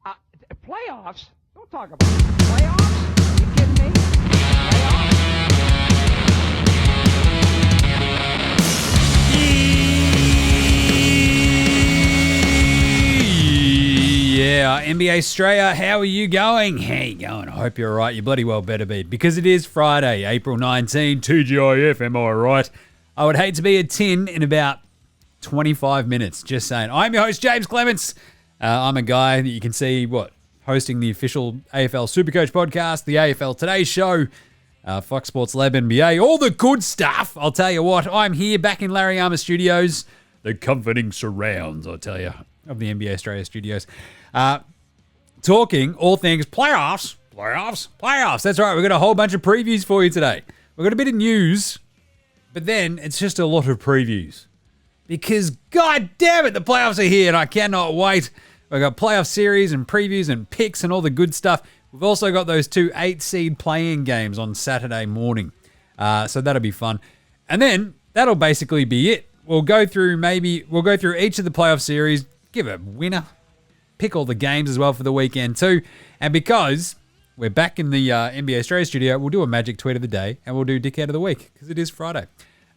Playoffs? Don't talk about playoffs. You kidding me? Playoffs? Yeah, NBA Straya, how are you going? How you going? I hope you're all right. You bloody well better be, because it is Friday, April 19, TGIF, am I right? I would hate to be a 10 in about 25 minutes, just saying. I'm your host, James Clements. I'm a guy that you can see, hosting the official AFL Supercoach podcast, the AFL Today Show, Fox Sports Lab NBA, all the good stuff. I'll tell you what, I'm here back in Larry Armour Studios, the comforting surrounds, I'll tell you, of the NBA Straya Studios. Talking all things playoffs. That's right, we've got a whole bunch of previews for you today. We've got a bit of news, but then it's just a lot of previews. Because, god damn it, the playoffs are here and I cannot wait. We've got playoff series and previews and picks and all the good stuff. We've also got those 2 8-seed play-in games on Saturday morning. So that'll be fun. And then that'll basically be it. We'll go through each of the playoff series, give a winner, pick all the games as well for the weekend too. And because we're back in the NBA Straya studio, we'll do a magic tweet of the day and we'll do Dickhead of the Week because it is Friday.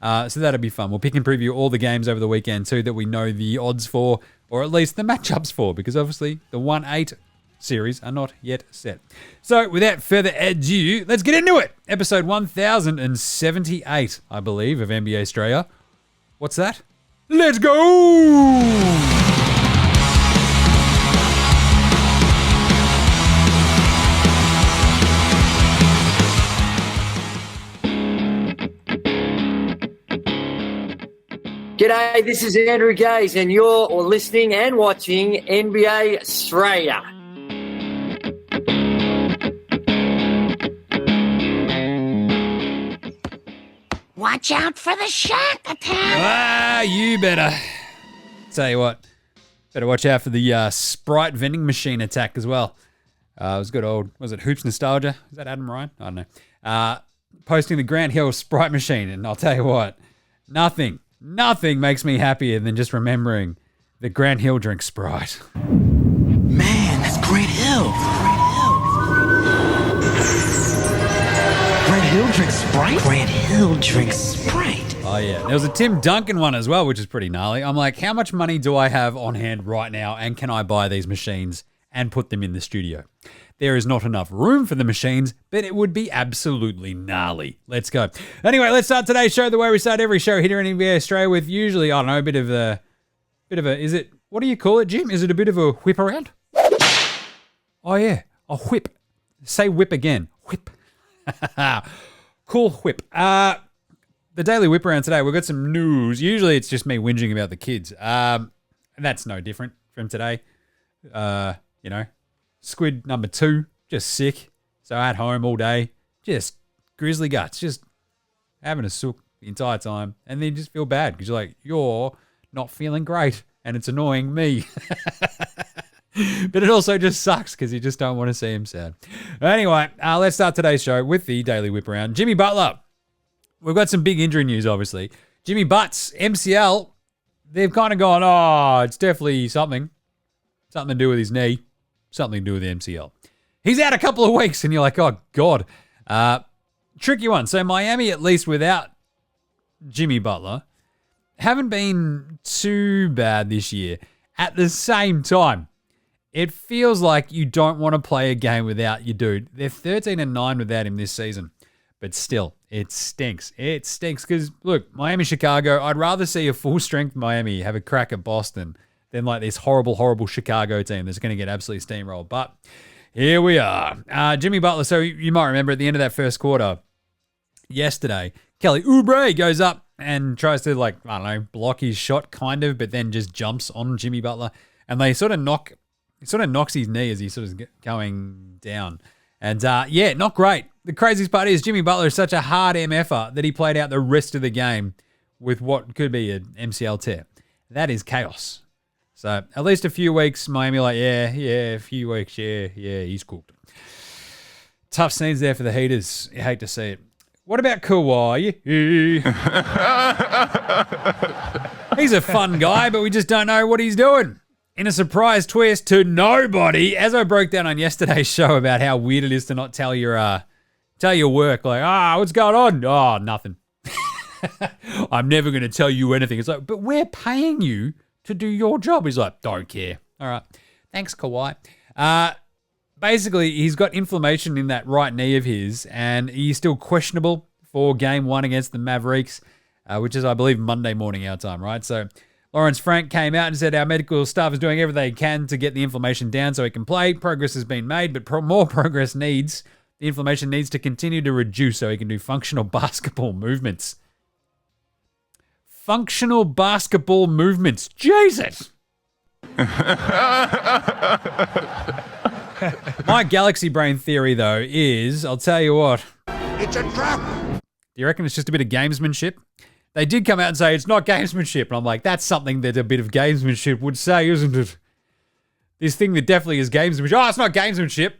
So that'll be fun. We'll pick and preview all the games over the weekend too that we know the odds for, or at least the matchups for, because obviously the 1-8 series are not yet set. So without further ado, let's get into it. Episode 1078, I believe, of NBA Straya. What's that? Let's go! G'day, this is Andrew Gaze, and you're listening and watching NBA Straya. Watch out for the Shaq Attack! You better. Tell you what, better watch out for the Sprite vending machine attack as well. It was good old, was it Hoops Nostalgia? Is that Adam Ryan? I don't know. Posting the Grant Hill Sprite machine, and I'll tell you what, nothing makes me happier than just remembering that Grant Hill drinks Sprite. Man, that's Grant Hill. Grant Hill drinks Sprite? Grant Hill drinks Sprite. Oh, yeah. There was a Tim Duncan one as well, which is pretty gnarly. I'm like, how much money do I have on hand right now, and can I buy these machines and put them in the studio? There is not enough room for the machines, but it would be absolutely gnarly. Let's go. Anyway, let's start today's show the way we start every show here in NBA Australia with usually, I don't know, a bit of a, is it, what do you call it, Jim? Is it a bit of a whip around? Oh, yeah, a whip. Say whip again. Whip. Cool whip. The daily whip around today, we've got some news. Usually it's just me whinging about the kids. And that's no different from today. Squid number 2, just sick. So at home all day, just grizzly guts, just having a sook the entire time. And then you just feel bad because you're like, you're not feeling great and it's annoying me. But it also just sucks because you just don't want to see him sad. Anyway, let's start today's show with the Daily Whip Around. Jimmy Butler. We've got some big injury news, obviously. Jimmy Butts, MCL, they've kind of gone, it's definitely something to do with his knee. Something to do with the MCL. He's out a couple of weeks, and you're like, oh, God. Tricky one. So Miami, at least without Jimmy Butler, haven't been too bad this year. At the same time, it feels like you don't want to play a game without your dude. They're 13-9 without him this season. But still, it stinks. It stinks because, look, Miami-Chicago, I'd rather see a full-strength Miami have a crack at Boston than like this horrible, horrible Chicago team that's going to get absolutely steamrolled. But here we are. Jimmy Butler, so you might remember at the end of that first quarter yesterday, Kelly Oubre goes up and tries to, block his shot kind of, but then just jumps on Jimmy Butler. And they sort of knocks his knee as he's sort of going down. And not great. The craziest part is Jimmy Butler is such a hard MFer that he played out the rest of the game with what could be an MCL tear. That is chaos. So at least a few weeks, Miami a few weeks, he's cooked. Tough scenes there for the Heaters. You hate to see it. What about Kawhi? He's a fun guy, but we just don't know what he's doing. in a surprise twist to nobody, as I broke down on yesterday's show about how weird it is to not tell your work, like, what's going on? Oh, nothing. I'm never going to tell you anything. It's like, but we're paying you to do your job. He's like, don't care. All right. Thanks, Kawhi. Basically, he's got inflammation in that right knee of his, and he's still questionable for game 1 against the Mavericks, which is, I believe, Monday morning our time, right? So Lawrence Frank came out and said our medical staff is doing everything they can to get the inflammation down so he can play. Progress has been made, but more progress needs. The inflammation needs to continue to reduce so he can do functional basketball movements. Functional basketball movements. Jesus! My galaxy brain theory, though, is, I'll tell you what. It's a trap. Do you reckon it's just a bit of gamesmanship? They did come out and say it's not gamesmanship. And I'm like, that's something that a bit of gamesmanship would say, isn't it? This thing that definitely is gamesmanship. Oh, it's not gamesmanship.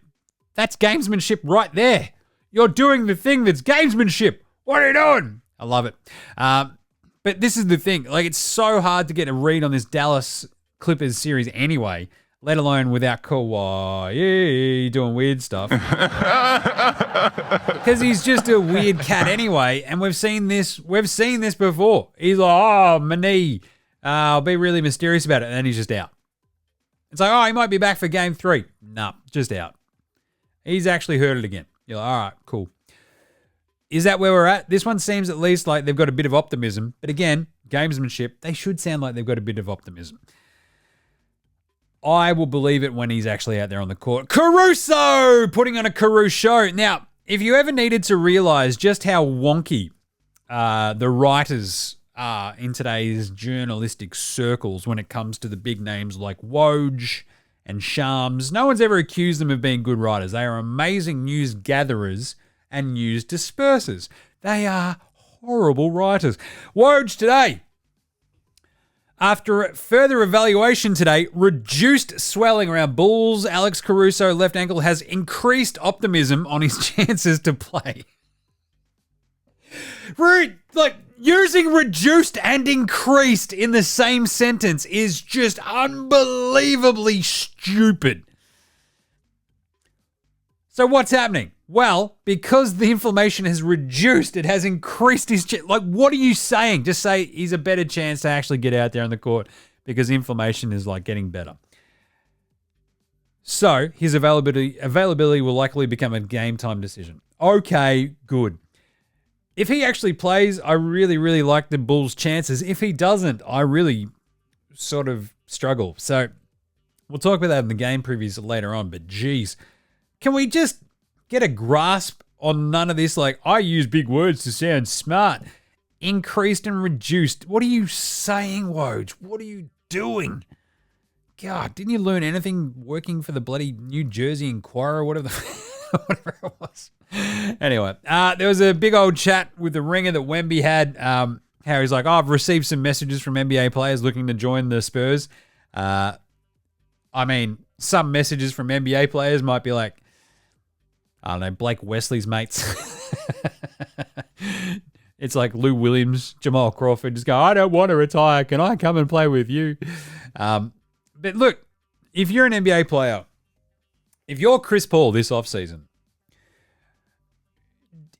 That's gamesmanship right there. You're doing the thing that's gamesmanship. What are you doing? I love it. But this is the thing. Like, it's so hard to get a read on this Dallas Clippers series anyway, let alone without Kawhi doing weird stuff. Because he's just a weird cat anyway, and we've seen this before. He's like, oh, my knee. I'll be really mysterious about it, and then he's just out. It's like, oh, he might be back for game 3. No, just out. He's actually hurt it again. You're like, all right, cool. Is that where we're at? This one seems at least like they've got a bit of optimism. But again, gamesmanship, they should sound like they've got a bit of optimism. I will believe it when he's actually out there on the court. Caruso putting on a Caruso show. Now, if you ever needed to realize just how wonky the writers are in today's journalistic circles when it comes to the big names like Woj and Shams, no one's ever accused them of being good writers. They are amazing news gatherers and news dispersers. They are horrible writers. Woj today, after further evaluation today, reduced swelling around Bulls. Alex Caruso, left ankle, has increased optimism on his chances to play. Like, using reduced and increased in the same sentence is just unbelievably stupid. So what's happening? Well, because the inflammation has reduced, it has increased his chance. Like, what are you saying? Just say he's a better chance to actually get out there on the court because inflammation is like getting better. So his availability will likely become a game time decision. Okay, good. If he actually plays, I really, really like the Bulls' chances. If he doesn't, I really sort of struggle. So we'll talk about that in the game previews later on, but geez, can we just get a grasp on none of this? Like, I use big words to sound smart. Increased and reduced. What are you saying, Woj? What are you doing? God, didn't you learn anything working for the bloody New Jersey Inquirer, whatever whatever it was? Anyway, there was a big old chat with the ringer that Wemby had. How he's like, I've received some messages from NBA players looking to join the Spurs. I mean, some messages from NBA players might be like, I don't know, Blake Wesley's mates. It's like Lou Williams, Jamal Crawford just go, I don't want to retire. Can I come and play with you? But look, if you're an NBA player, if you're Chris Paul this offseason,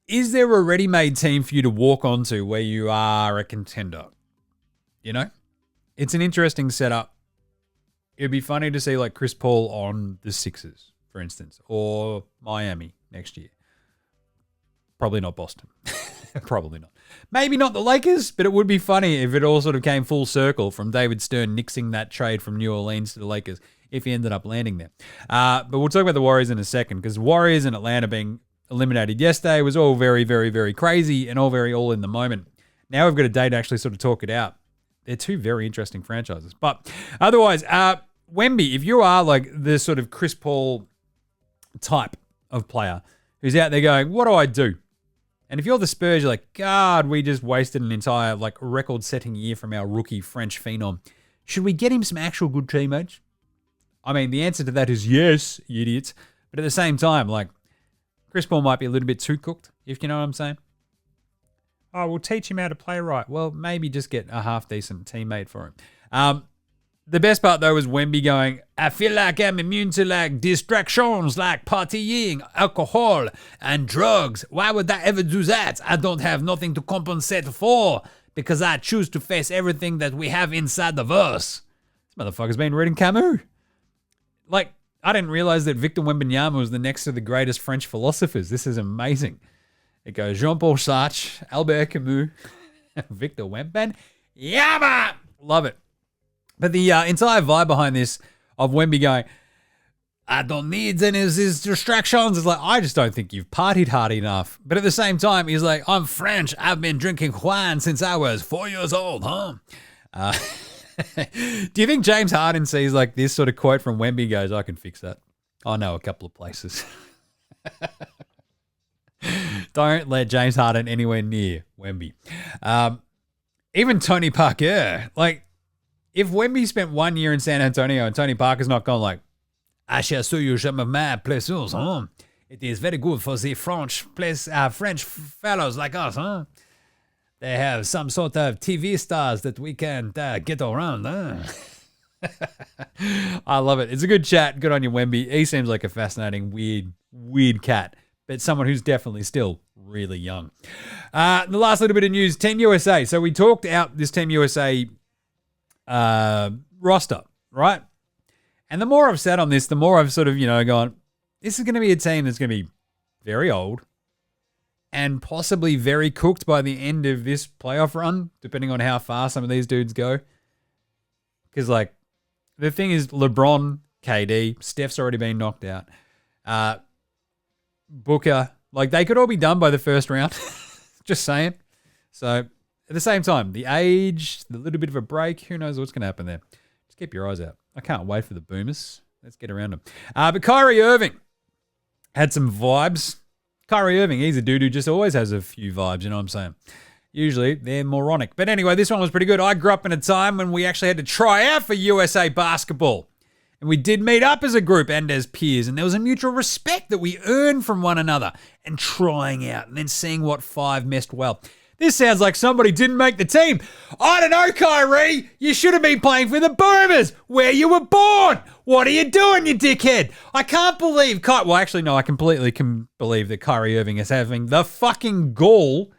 is there a ready-made team for you to walk onto where you are a contender? You know? It's an interesting setup. It'd be funny to see like Chris Paul on the Sixers, for instance, or Miami next year. Probably not Boston. Probably not. Maybe not the Lakers, but it would be funny if it all sort of came full circle from David Stern nixing that trade from New Orleans to the Lakers if he ended up landing there. But we'll talk about the Warriors in a second, because Warriors and Atlanta being eliminated yesterday was all very, very, very crazy and all in the moment. Now we've got a day to actually sort of talk it out. They're two very interesting franchises. But otherwise, Wemby, if you are like the sort of Chris Paul type of player who's out there going, what do I do? And if you're the Spurs, you're like, God, we just wasted an entire like record-setting year from our rookie French phenom. Should we get him some actual good teammates? I mean, the answer to that is yes, you idiots. But at the same time, like, Chris Paul might be a little bit too cooked, if you know what I'm saying. Oh, we'll teach him how to play right. Well, maybe just get a half-decent teammate for him. The best part, though, was Wemby going, I feel like I'm immune to, like, distractions like partying, alcohol, and drugs. Why would I ever do that? I don't have nothing to compensate for because I choose to face everything that we have inside of us. This motherfucker's been reading Camus. Like, I didn't realize that Victor Wembanyama was the next of the greatest French philosophers. This is amazing. It goes Jean-Paul Sartre, Albert Camus, Victor Wembanyama. Love it. But the entire vibe behind this of Wemby going, I don't need any of these distractions. It's like, I just don't think you've partied hard enough. But at the same time, he's like, I'm French. I've been drinking wine since I was 4 years old, huh? Do you think James Harden sees like this sort of quote from Wemby goes, I can fix that. I know a couple of places. Don't let James Harden anywhere near Wemby. Even Tony Parker, like, if Wemby spent 1 year in San Antonio and Tony Parker's not gone like, I shall show you some of my places, huh? It is very good for the French fellows like us, huh? They have some sort of TV stars that we can get around, huh? I love it. It's a good chat. Good on you, Wemby. He seems like a fascinating, weird cat, but someone who's definitely still really young. The last little bit of news, Team USA. So we talked out this Team USA roster, right? And the more I've sat on this, the more I've sort of, gone, this is going to be a team that's going to be very old and possibly very cooked by the end of this playoff run, depending on how far some of these dudes go. Because, like, the thing is, LeBron, KD, Steph's already been knocked out. Booker, like, they could all be done by the first round. Just saying. So, at the same time, the age, the little bit of a break, who knows what's going to happen there. Just keep your eyes out. I can't wait for the Boomers. Let's get around them. But Kyrie Irving had some vibes. Kyrie Irving, he's a dude who just always has a few vibes, you know what I'm saying? Usually, they're moronic. But anyway, this one was pretty good. I grew up in a time when we actually had to try out for USA basketball. And we did meet up as a group and as peers. And there was a mutual respect that we earned from one another. And trying out and then seeing what five messed well. This sounds like somebody didn't make the team. I don't know, Kyrie. You should have been playing for the Boomers, where you were born. What are you doing, you dickhead? I can't believe... Well, actually, no, I completely can believe that Kyrie Irving is having the fucking gall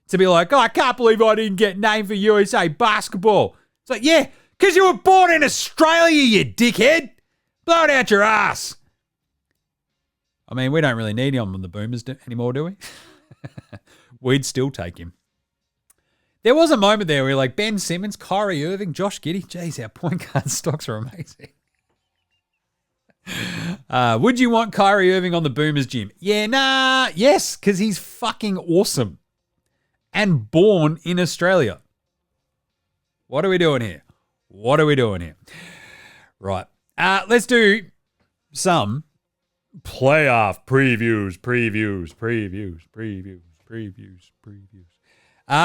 to be like, I can't believe I didn't get named for USA basketball. It's like, yeah, because you were born in Australia, you dickhead. Blow it out your ass. I mean, we don't really need him on the Boomers anymore, do we? We'd still take him. There was a moment there where like Ben Simmons, Kyrie Irving, Josh Giddey. Jeez, our point guard stocks are amazing. Would you want Kyrie Irving on the Boomers gym? Yeah, nah, yes, because he's fucking awesome. And born in Australia. What are we doing here? Right. Let's do some playoff previews.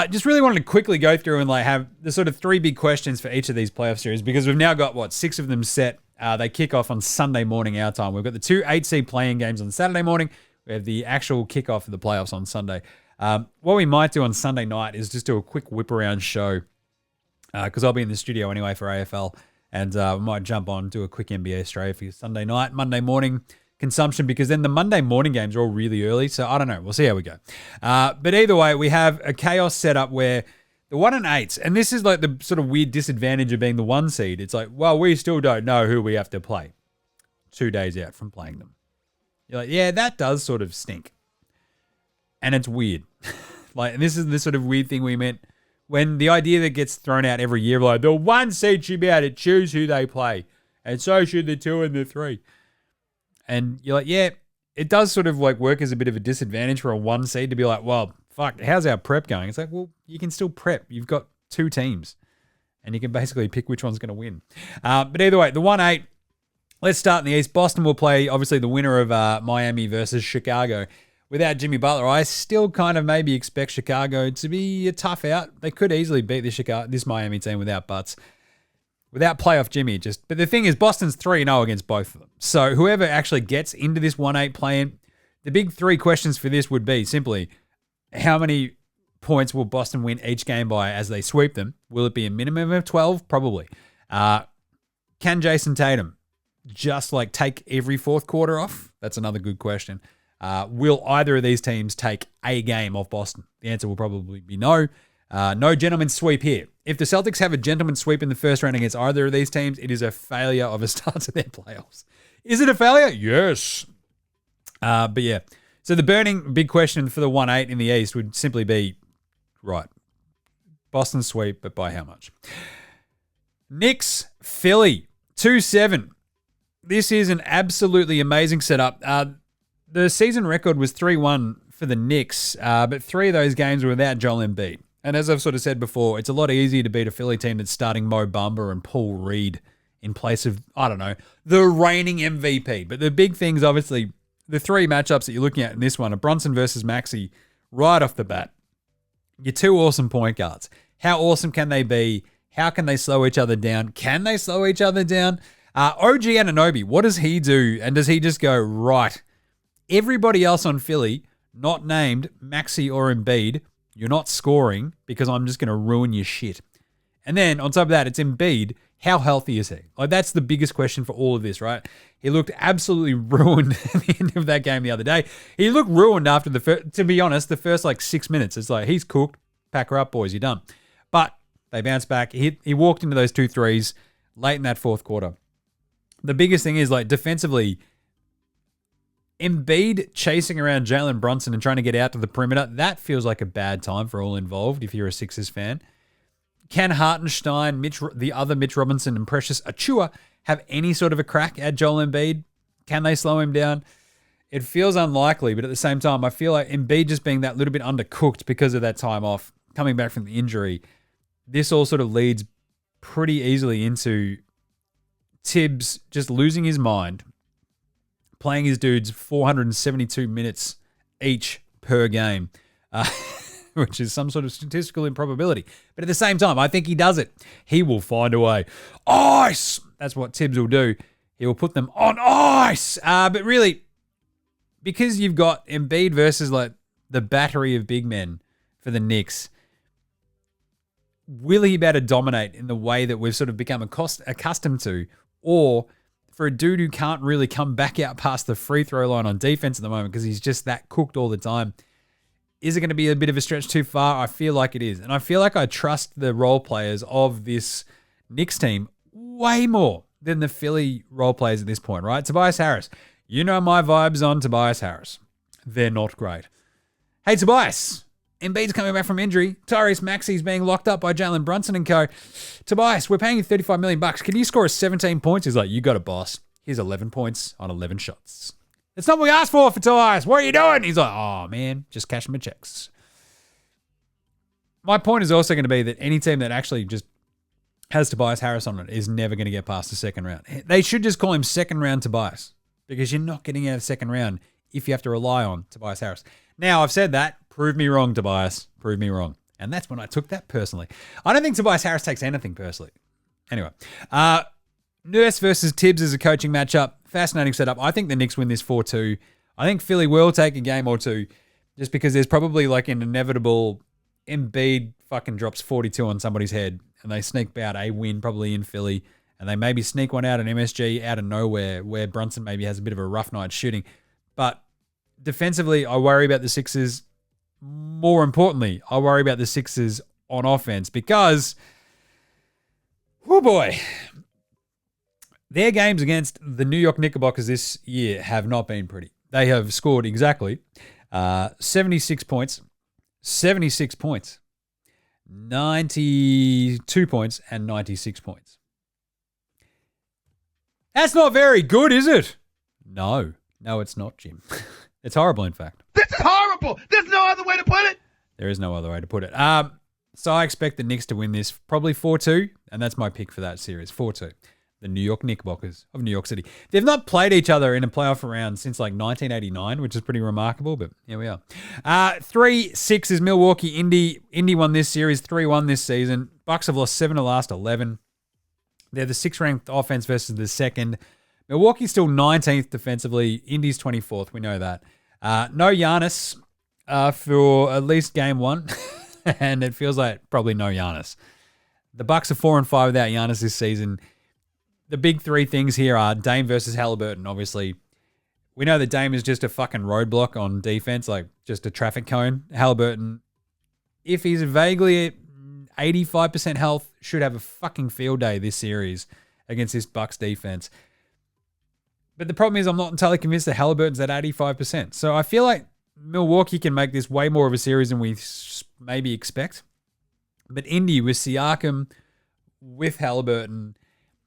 Just really wanted to quickly go through and like have the sort of three big questions for each of these playoff series because we've now got, 6 of them set. They kick off on Sunday morning our time. We've got the 2 8-seed playing games on Saturday morning. We have the actual kickoff of the playoffs on Sunday. What we might do on Sunday night is just do a quick whip around show because I'll be in the studio anyway for AFL and we might jump on, do a quick NBA Straya for Sunday night, Monday morning consumption because then the Monday morning games are all really early. So I don't know. We'll see how we go. But either way, we have a chaos setup where the 1 and 8s, and this is like the sort of weird disadvantage of being the 1 seed. It's like, well, we still don't know who we have to play 2 days out from playing them. You're like, yeah, that does sort of stink. And it's weird. And this is the sort of weird thing we meant when the idea that gets thrown out every year, like the 1 seed should be able to choose who they play. And so should the 2 and the 3. And you're like, yeah, it does sort of like work as a bit of a disadvantage for a 1 seed to be like, well, fuck, how's our prep going? It's like, well, you can still prep. You've got 2 teams and you can basically pick which one's going to win. But either way, the 1-8, let's start in the East. Boston will play, obviously, the winner of Miami versus Chicago. Without Jimmy Butler, I still kind of maybe expect Chicago to be a tough out. They could easily beat this Miami team without Butts. Without playoff Jimmy, but the thing is, Boston's 3-0 against both of them. So whoever actually gets into this 1-8 play-in, the big 3 questions for this would be simply, how many points will Boston win each game by as they sweep them? Will it be a minimum of 12? Probably. Can Jason Tatum just like take every fourth quarter off? That's another good question. Will either of these teams take a game off Boston? The answer will probably be no. No gentleman's sweep here. If the Celtics have a gentleman's sweep in the first round against either of these teams, it is a failure of a start to their playoffs. Is it a failure? Yes. But yeah. So the burning big question for the 1-8 in the East would simply be, right, Boston sweep, but by how much? Knicks, Philly, 2-7. This is an absolutely amazing setup. The season record was 3-1 for the Knicks, but 3 of those games were without Joel Embiid. And as I've sort of said before, it's a lot easier to beat a Philly team that's starting Mo Bamba and Paul Reed in place of, I don't know, the reigning MVP. But the big things, obviously, the 3 matchups that you're looking at in this one are Brunson versus Maxey right off the bat. Your 2 awesome point guards. How awesome can they be? How can they slow each other down? Can they slow each other down? OG Anunoby, what does he do? And does he just go, right, everybody else on Philly, not named Maxey or Embiid, you're not scoring because I'm just going to ruin your shit. And then on top of that, it's Embiid. How healthy is he? Like, that's the biggest question for all of this, right? He looked absolutely ruined at the end of that game the other day. He looked ruined after to be honest, the first like 6 minutes. It's like, he's cooked. Pack her up, boys. You're done. But they bounced back. He walked into those 2 threes late in that fourth quarter. The biggest thing is, like, defensively, Embiid chasing around Jalen Brunson and trying to get out to the perimeter, that feels like a bad time for all involved if you're a Sixers fan. Can Hartenstein, the other Mitch Robinson, and Precious Achua have any sort of a crack at Joel Embiid? Can they slow him down? It feels unlikely, but at the same time, I feel like Embiid just being that little bit undercooked because of that time off, coming back from the injury, this all sort of leads pretty easily into Tibbs just losing his mind, playing his dudes 472 minutes each per game, which is some sort of statistical improbability. But at the same time, I think he does it. He will find a way. Ice! That's what Tibbs will do. He will put them on ice. But really, because you've got Embiid versus like the battery of big men for the Knicks, will he be able to dominate in the way that we've sort of become accustomed to? Or for a dude who can't really come back out past the free throw line on defense at the moment because he's just that cooked all the time, is it going to be a bit of a stretch too far? I feel like it is. And I feel like I trust the role players of this Knicks team way more than the Philly role players at this point, right? Tobias Harris. You know my vibes on Tobias Harris. They're not great. Hey, Tobias. Embiid's coming back from injury. Tyrese Maxey's being locked up by Jalen Brunson and co. Tobias, we're paying you $35 million. Can you score us 17 points? He's like, you got it, boss. Here's 11 points on 11 shots. That's not what we asked for Tobias. What are you doing? He's like, oh, man, just cashing my checks. My point is also going to be that any team that actually just has Tobias Harris on it is never going to get past the second round. They should just call him second round Tobias because you're not getting out of the second round if you have to rely on Tobias Harris. Now, I've said that. Prove me wrong, Tobias. Prove me wrong. And that's when I took that personally. I don't think Tobias Harris takes anything personally. Anyway, Nurse versus Tibbs is a coaching matchup. Fascinating setup. I think the Knicks win this 4-2. I think Philly will take a game or two just because there's probably like an inevitable Embiid fucking drops 42 on somebody's head and they sneak out a win probably in Philly and they maybe sneak one out in MSG out of nowhere where Brunson maybe has a bit of a rough night shooting. But defensively, I worry about the Sixers. More importantly, I worry about the Sixers on offense because, oh boy, their games against the New York Knickerbockers this year have not been pretty. They have scored exactly 76 points, 76 points, 92 points, and 96 points. That's not very good, is it? No, it's not, Jim. It's horrible, in fact. This is horrible. There's no other way to put it. There is no other way to put it. So I expect the Knicks to win this probably 4-2, and that's my pick for that series, 4-2. The New York Knickerbockers of New York City. They've not played each other in a playoff round since like 1989, which is pretty remarkable, but here we are. 3-6 is Milwaukee. Indy won this series, 3-1 this season. Bucks have lost 7 of the last 11. They're the 6th-ranked offense versus the 2nd. Milwaukee's still 19th defensively. Indy's 24th. We know that. No Giannis for at least game 1, and it feels like probably no Giannis. The Bucks are 4-5 without Giannis this season. the big three things here are Dame versus Halliburton, obviously. We know that Dame is just a fucking roadblock on defense, like just a traffic cone. Halliburton, if he's vaguely at 85% health, should have a fucking field day this series against this Bucks defense. But the problem is I'm not entirely convinced that Halliburton's at 85%. So I feel like Milwaukee can make this way more of a series than we maybe expect. But Indy with Siakam, with Halliburton,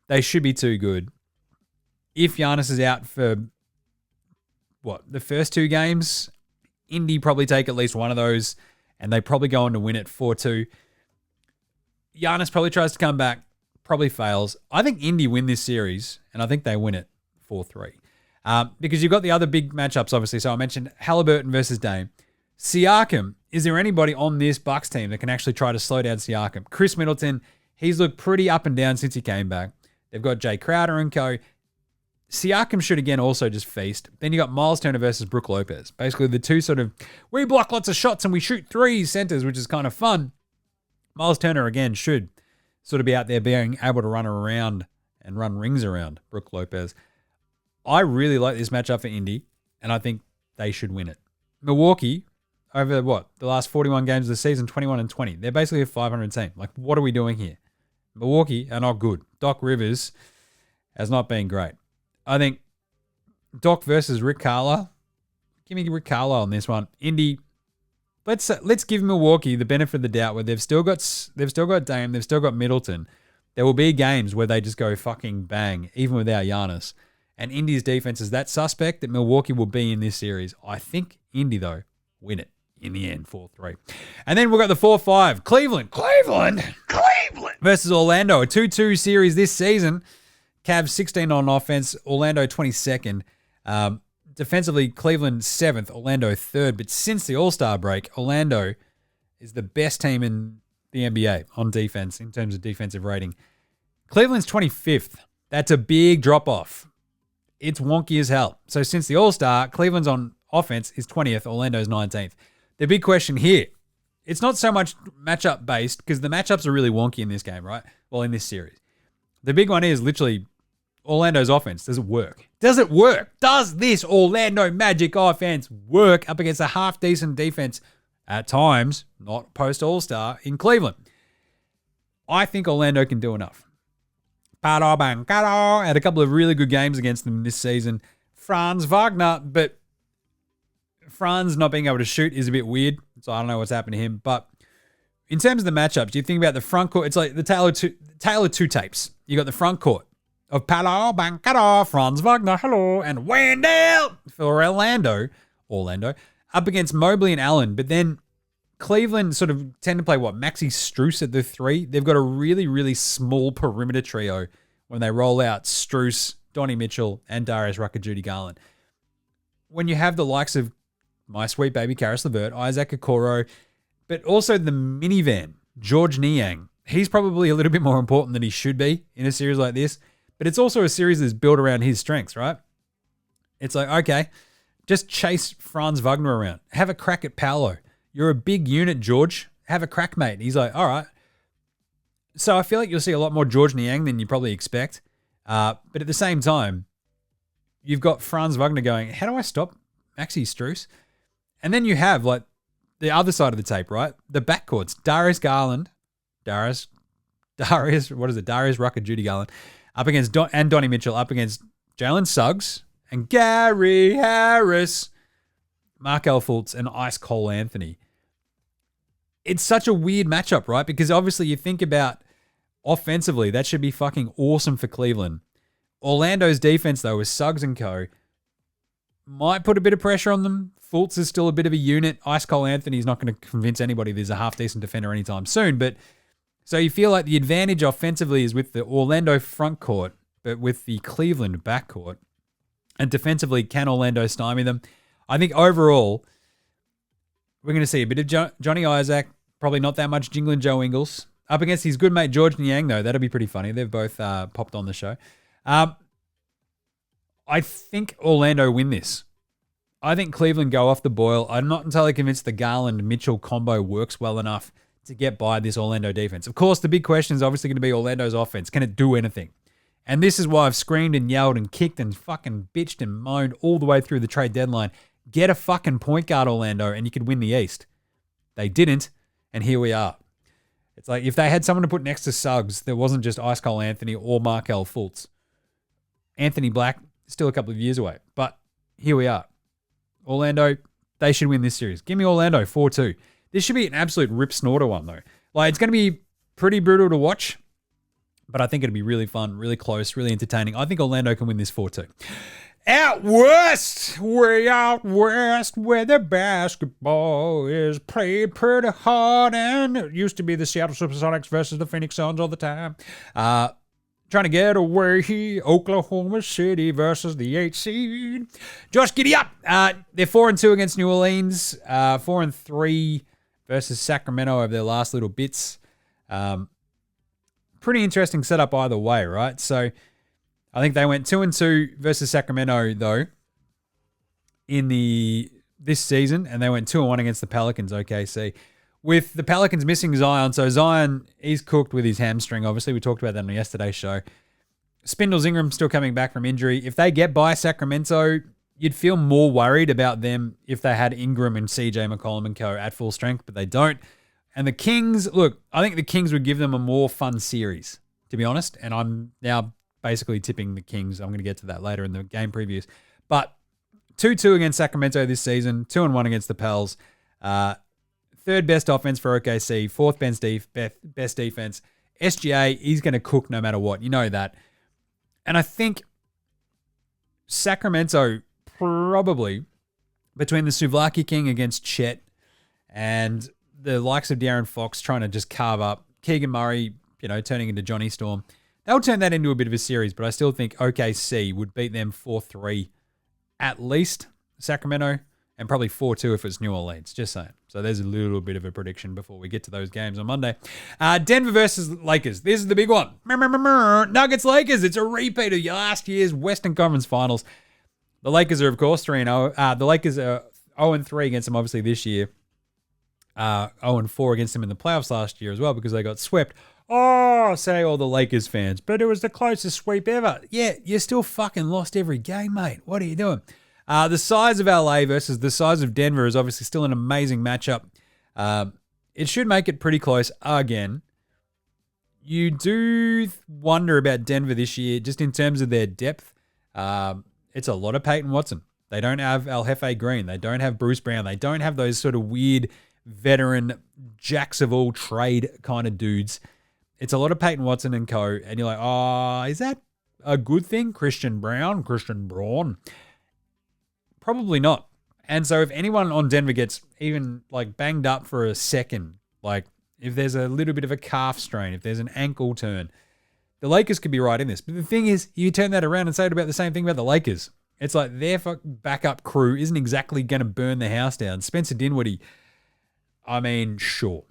they should be too good. If Giannis is out for, the first two games, Indy probably take at least one of those, and they probably go on to win it 4-2. Giannis probably tries to come back, probably fails. I think Indy win this series, and I think they win it 4-3. Because you've got the other big matchups, obviously. So I mentioned Halliburton versus Dame. Siakam, is there anybody on this Bucks team that can actually try to slow down Siakam? Chris Middleton, he's looked pretty up and down since he came back. They've got Jay Crowder and co. Siakam should again also just feast. Then you got Miles Turner versus Brook Lopez. Basically the two sort of, we block lots of shots and we shoot threes centers, which is kind of fun. Miles Turner again should sort of be out there being able to run around and run rings around Brook Lopez. I really like this matchup for Indy, and I think they should win it. Milwaukee, over the last 41 games of the season, 21-20. They're basically a 500 team. Like, what are we doing here? Milwaukee are not good. Doc Rivers has not been great. I think Doc versus Rick Carlisle. Give me Rick Carlisle on this one. Indy, let's give Milwaukee the benefit of the doubt where they've still got Dame, they've still got Middleton. There will be games where they just go fucking bang, even without Giannis. And Indy's defense is that suspect that Milwaukee will be in this series. I think Indy, though, win it in the end, 4-3. And then we've got the 4-5. Cleveland versus Orlando. A 2-2 series this season. Cavs 16 on offense, Orlando 22nd. Defensively, Cleveland 7th, Orlando 3rd. But since the All-Star break, Orlando is the best team in the NBA on defense in terms of defensive rating. Cleveland's 25th. That's a big drop-off. It's wonky as hell. So since the All-Star, Cleveland's on offense is 20th, Orlando's 19th. The big question here, it's not so much matchup based because the matchups are really wonky in this game, right? Well, in this series. The big one is literally Orlando's offense. Does it work? Does it work? Does this Orlando Magic offense work up against a half-decent defense at times, not post-All-Star, in Cleveland? I think Orlando can do enough. Had a couple of really good games against them this season. Franz Wagner, but Franz not being able to shoot is a bit weird, so I don't know what's happened to him. But in terms of the matchups, do you think about the front court? It's like the tale of two tapes. You got the front court of Paolo Banchero, Franz Wagner, hello, and Wendell for Orlando, up against Mobley and Allen. But then Cleveland sort of tend to play Maxi Strus at the 3. They've got a really, really small perimeter trio when they roll out Strus, Donnie Mitchell, and Darius Rucker-Judy Garland. When you have the likes of my sweet baby Karis LeVert, Isaac Okoro, but also the minivan, George Niang. He's probably a little bit more important than he should be in a series like this, but it's also a series that's built around his strengths, right? It's like, okay, just chase Franz Wagner around. Have a crack at Paolo. You're a big unit, George. Have a crack, mate. He's like, all right. So I feel like you'll see a lot more George Niang than you probably expect. But at the same time, you've got Franz Wagner going, how do I stop Maxi Strus? And then you have like the other side of the tape, right? The backcourts, Darius Rucker-Judy Garland up against Donnie Mitchell up against Jalen Suggs and Gary Harris, Markelle Fultz and Ice Cole Anthony. It's such a weird matchup, right? Because obviously you think about offensively, that should be fucking awesome for Cleveland. Orlando's defense, though, with Suggs and co, might put a bit of pressure on them. Fultz is still a bit of a unit. Ice Cole Anthony is not going to convince anybody there's a half-decent defender anytime soon. But so you feel like the advantage offensively is with the Orlando front court, but with the Cleveland backcourt. And defensively, can Orlando stymie them? I think overall, we're going to see a bit of Johnny Isaac, probably not that much Jingling Joe Ingles. Up against his good mate George Niang, though. That'll be pretty funny. They've both popped on the show. I think Orlando win this. I think Cleveland go off the boil. I'm not entirely convinced the Garland-Mitchell combo works well enough to get by this Orlando defense. Of course, the big question is obviously going to be Orlando's offense. Can it do anything? And this is why I've screamed and yelled and kicked and fucking bitched and moaned all the way through the trade deadline. Get a fucking point guard, Orlando, and you could win the East. They didn't, and here we are. It's like if they had someone to put next to Suggs, there wasn't just Ice Cold Anthony or Markelle Fultz. Anthony Black, still a couple of years away, but here we are. Orlando, they should win this series. Give me Orlando 4-2. This should be an absolute rip snorter one, though. Like, it's going to be pretty brutal to watch, but I think it'll be really fun, really close, really entertaining. I think Orlando can win this 4-2. Out west, way out west, where the basketball is played pretty hard, and it used to be the Seattle Supersonics versus the Phoenix Suns all the time. Trying to get away, Oklahoma City versus the 8 seed. Josh, giddy up. They're 4-2 against New Orleans, 4-3 versus Sacramento over their last little bits. Pretty interesting setup either way, right? So I think they went 2-2 versus Sacramento, though, in this season, and they went 2-1 against the Pelicans, OKC. With the Pelicans missing Zion, so Zion, he's cooked with his hamstring, obviously. We talked about that on yesterday's show. Spindles Ingram still coming back from injury. If they get by Sacramento, you'd feel more worried about them if they had Ingram and CJ McCollum and co at full strength, but they don't. And the Kings, look, I think the Kings would give them a more fun series, to be honest, and I'm now basically tipping the Kings. I'm going to get to that later in the game previews. But 2-2 against Sacramento this season, 2-1 against the Pels. Third best offense for OKC, fourth best defense. SGA, he's going to cook no matter what. You know that. And I think Sacramento probably, between the Souvlaki King against Chet and the likes of De'Aaron Fox trying to just carve up, Keegan Murray, turning into Johnny Storm, they'll turn that into a bit of a series, but I still think OKC would beat them 4-3 at least, Sacramento, and probably 4-2 if it's New Orleans. Just saying. So there's a little bit of a prediction before we get to those games on Monday. Denver versus Lakers. This is the big one. Nuggets-Lakers. It's a repeat of last year's Western Conference Finals. The Lakers are, of course, 3-0. The Lakers are 0-3 against them, obviously, this year. 0-4 against them in the playoffs last year as well because they got swept. Oh, say all the Lakers fans, but it was the closest sweep ever. Yeah, you still fucking lost every game, mate. What are you doing? The size of LA versus the size of Denver is obviously still an amazing matchup. It should make it pretty close again. You do wonder about Denver this year, just in terms of their depth. It's a lot of Peyton Watson. They don't have El Jefe Green. They don't have Bruce Brown. They don't have those sort of weird veteran jacks of all trade kind of dudes. It's a lot of Peyton Watson and co. And you're like, oh, is that a good thing? Christian Braun. Probably not. And so if anyone on Denver gets even like banged up for a second, like if there's a little bit of a calf strain, if there's an ankle turn, the Lakers could be right in this. But the thing is, you turn that around and say about the same thing about the Lakers. It's like their backup crew isn't exactly going to burn the house down. Spencer Dinwiddie, I mean, sure.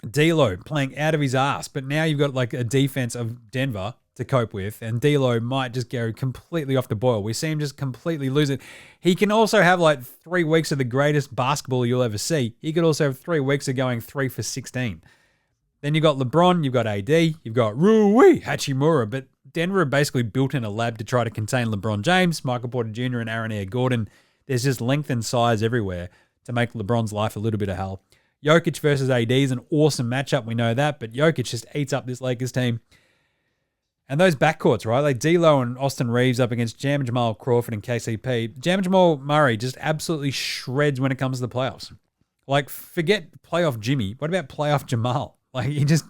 D'Lo playing out of his ass, but now you've got like a defense of Denver to cope with, and D'Lo might just go completely off the boil. We see him just completely lose it. He can also have like 3 weeks of the greatest basketball you'll ever see. He could also have 3 weeks of going 3 for 16. Then you've got LeBron, you've got AD, you've got Rui Hachimura, but Denver are basically built in a lab to try to contain LeBron James, Michael Porter Jr., and Aaron Air Gordon. There's just length and size everywhere to make LeBron's life a little bit of hell. Jokic versus AD is an awesome matchup, we know that, but Jokic just eats up this Lakers team. And those backcourts, right? Like D'Lo and Austin Reeves up against Jam Jamal Crawford and KCP. Jam Jamal Murray just absolutely shreds when it comes to the playoffs. Like, forget playoff Jimmy. What about playoff Jamal? Like, he just,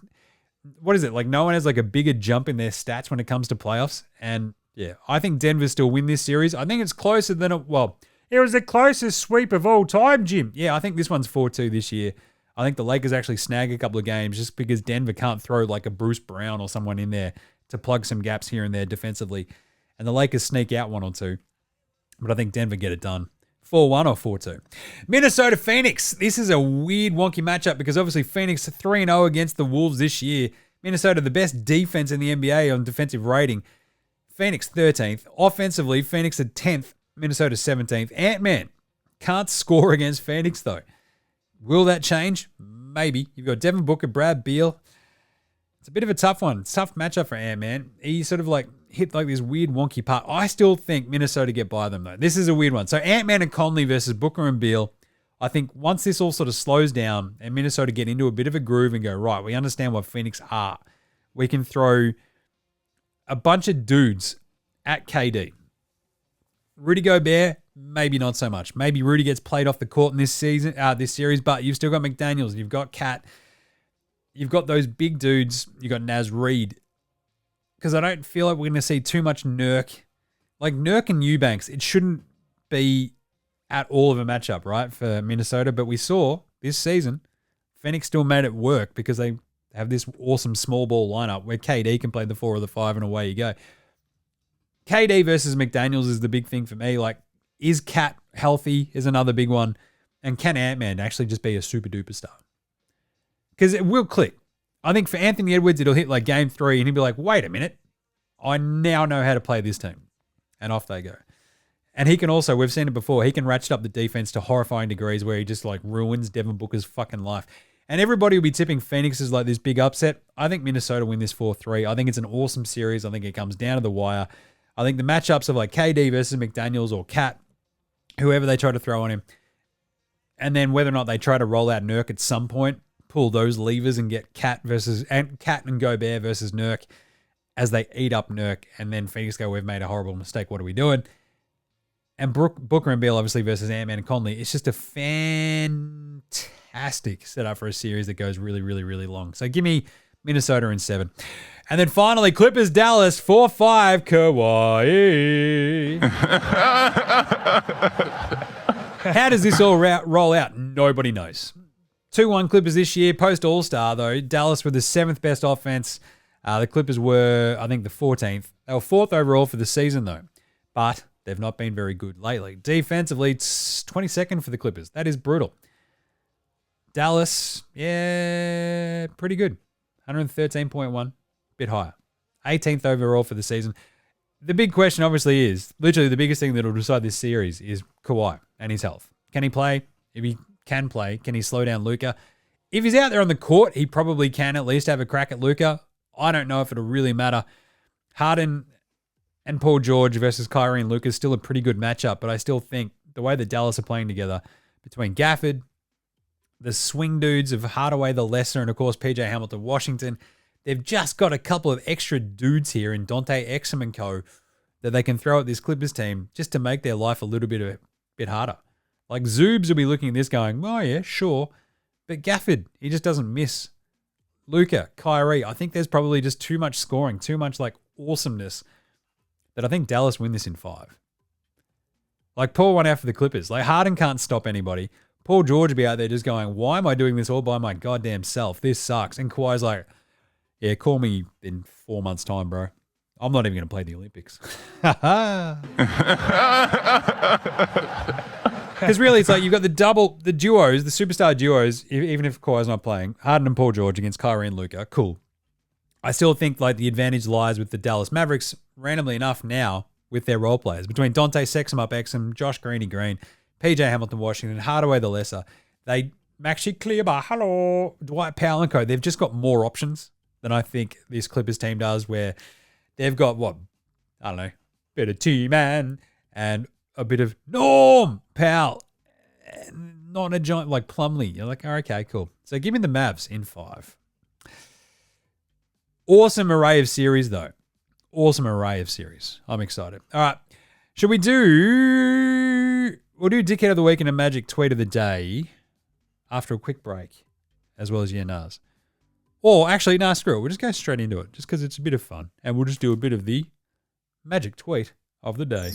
what is it? Like, no one has like a bigger jump in their stats when it comes to playoffs. And yeah, I think Denver still win this series. I think it's closer than it was the closest sweep of all time, Jim. Yeah, I think this one's 4-2 this year. I think the Lakers actually snag a couple of games just because Denver can't throw like a Bruce Brown or someone in there to plug some gaps here and there defensively. And the Lakers sneak out 1 or 2. But I think Denver get it done. 4-1 or 4-2. Minnesota Phoenix. This is a weird, wonky matchup because obviously Phoenix 3-0 against the Wolves this year. Minnesota, the best defense in the NBA on defensive rating. Phoenix 13th. Offensively, Phoenix at 10th. Minnesota 17th. Ant-Man can't score against Phoenix though. Will that change? Maybe. You've got Devin Booker, Brad Beal. It's a bit of a tough one. Tough matchup for Ant-Man. He sort of like hit like this weird wonky part. I still think Minnesota get by them though. This is a weird one. So Ant-Man and Conley versus Booker and Beal. I think once this all sort of slows down and Minnesota get into a bit of a groove and go, right, we understand what Phoenix are. We can throw a bunch of dudes at KD. Rudy Gobert, maybe not so much. Maybe Rudy gets played off the court in this series, but you've still got McDaniels, you've got Cat, you've got those big dudes, you've got Naz Reid. Because I don't feel like we're going to see too much Nurk. Like Nurk and Eubanks, it shouldn't be at all of a matchup, right, for Minnesota. But we saw this season, Phoenix still made it work because they have this awesome small ball lineup where KD can play the 4 or the 5 and away you go. KD versus McDaniels is the big thing for me. Like, is Cat healthy is another big one. And can Ant-Man actually just be a super duper star? Because it will click. I think for Anthony Edwards, it'll hit like game 3 and he'll be like, wait a minute. I now know how to play this team. And off they go. And he can also, we've seen it before, he can ratchet up the defense to horrifying degrees where he just like ruins Devin Booker's fucking life. And everybody will be tipping Phoenix as like this big upset. I think Minnesota win this 4-3. I think it's an awesome series. I think it comes down to the wire. I think the matchups of like KD versus McDaniels or Cat, whoever they try to throw on him, and then whether or not they try to roll out Nurk at some point, pull those levers and get Cat and Gobert versus Nurk as they eat up Nurk, and then Phoenix go, we've made a horrible mistake. What are we doing? And Booker and Beal obviously versus Ant-Man and Conley. It's just a fantastic setup for a series that goes really, really, really long. So give me Minnesota in 7. And then finally, Clippers Dallas 4-5 Kawhi. How does this all roll out? Nobody knows. 2-1 Clippers this year, post All-Star though. Dallas were the 7th best offense. The Clippers were, I think, the 14th. They were 4th overall for the season though. But they've not been very good lately. Defensively, it's 22nd for the Clippers. That is brutal. Dallas, yeah, pretty good. 113.1, bit higher. 18th overall for the season. The big question obviously is, literally the biggest thing that will decide this series is Kawhi and his health. Can he play? If he can play, can he slow down Luka? If he's out there on the court, he probably can at least have a crack at Luka. I don't know if it'll really matter. Harden and Paul George versus Kyrie and Luka is still a pretty good matchup, but I still think the way that Dallas are playing together between Gafford, the swing dudes of Hardaway the Lesser, and of course PJ Hamilton Washington, they've just got a couple of extra dudes here in Dante Exum and co that they can throw at this Clippers team just to make their life a little bit harder. Like Zoobs will be looking at this going, oh yeah, sure. But Gafford, he just doesn't miss. Luka, Kyrie, I think there's probably just too much scoring, too much like awesomeness that I think Dallas win this in 5. Like Paul won out for the Clippers. Like Harden can't stop anybody. Paul George will be out there just going, why am I doing this all by my goddamn self? This sucks. And Kawhi's like, yeah, call me in 4 months' time, bro. I'm not even going to play the Olympics. Because really, it's like you've got the duos, the superstar duos, even if Kawhi's not playing, Harden and Paul George against Kyrie and Luka. Cool. I still think like the advantage lies with the Dallas Mavericks, randomly enough now, with their role players. Between Dante Exum, Josh Greeny Green, PJ Hamilton Washington, Hardaway the Lesser, Maxi Kleber, hello, Dwight Powell and co. They've just got more options than I think this Clippers team does, where they've got bit of T-Man and a bit of Norm Powell, not a giant like Plumlee. You're like, oh, okay, cool. So give me the Mavs in 5. Awesome array of series though. Awesome array of series. I'm excited. All right. Should we we'll do Dickhead of the Week and a Magic Tweet of the Day after a quick break, as well as Nas. Or actually, screw it. We'll just go straight into it, just because it's a bit of fun. And we'll just do a bit of the Magic Tweet of the Day.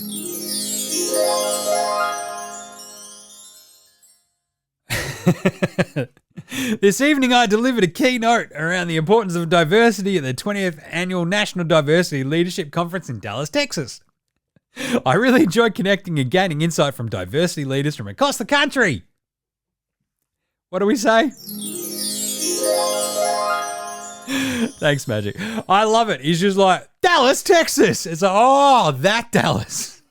This evening, I delivered a keynote around the importance of diversity at the 20th Annual National Diversity Leadership Conference in Dallas, Texas. I really enjoyed connecting and gaining insight from diversity leaders from across the country. What do we say? Thanks, Magic. I love it. He's just like, Dallas, Texas. It's like, oh, that Dallas.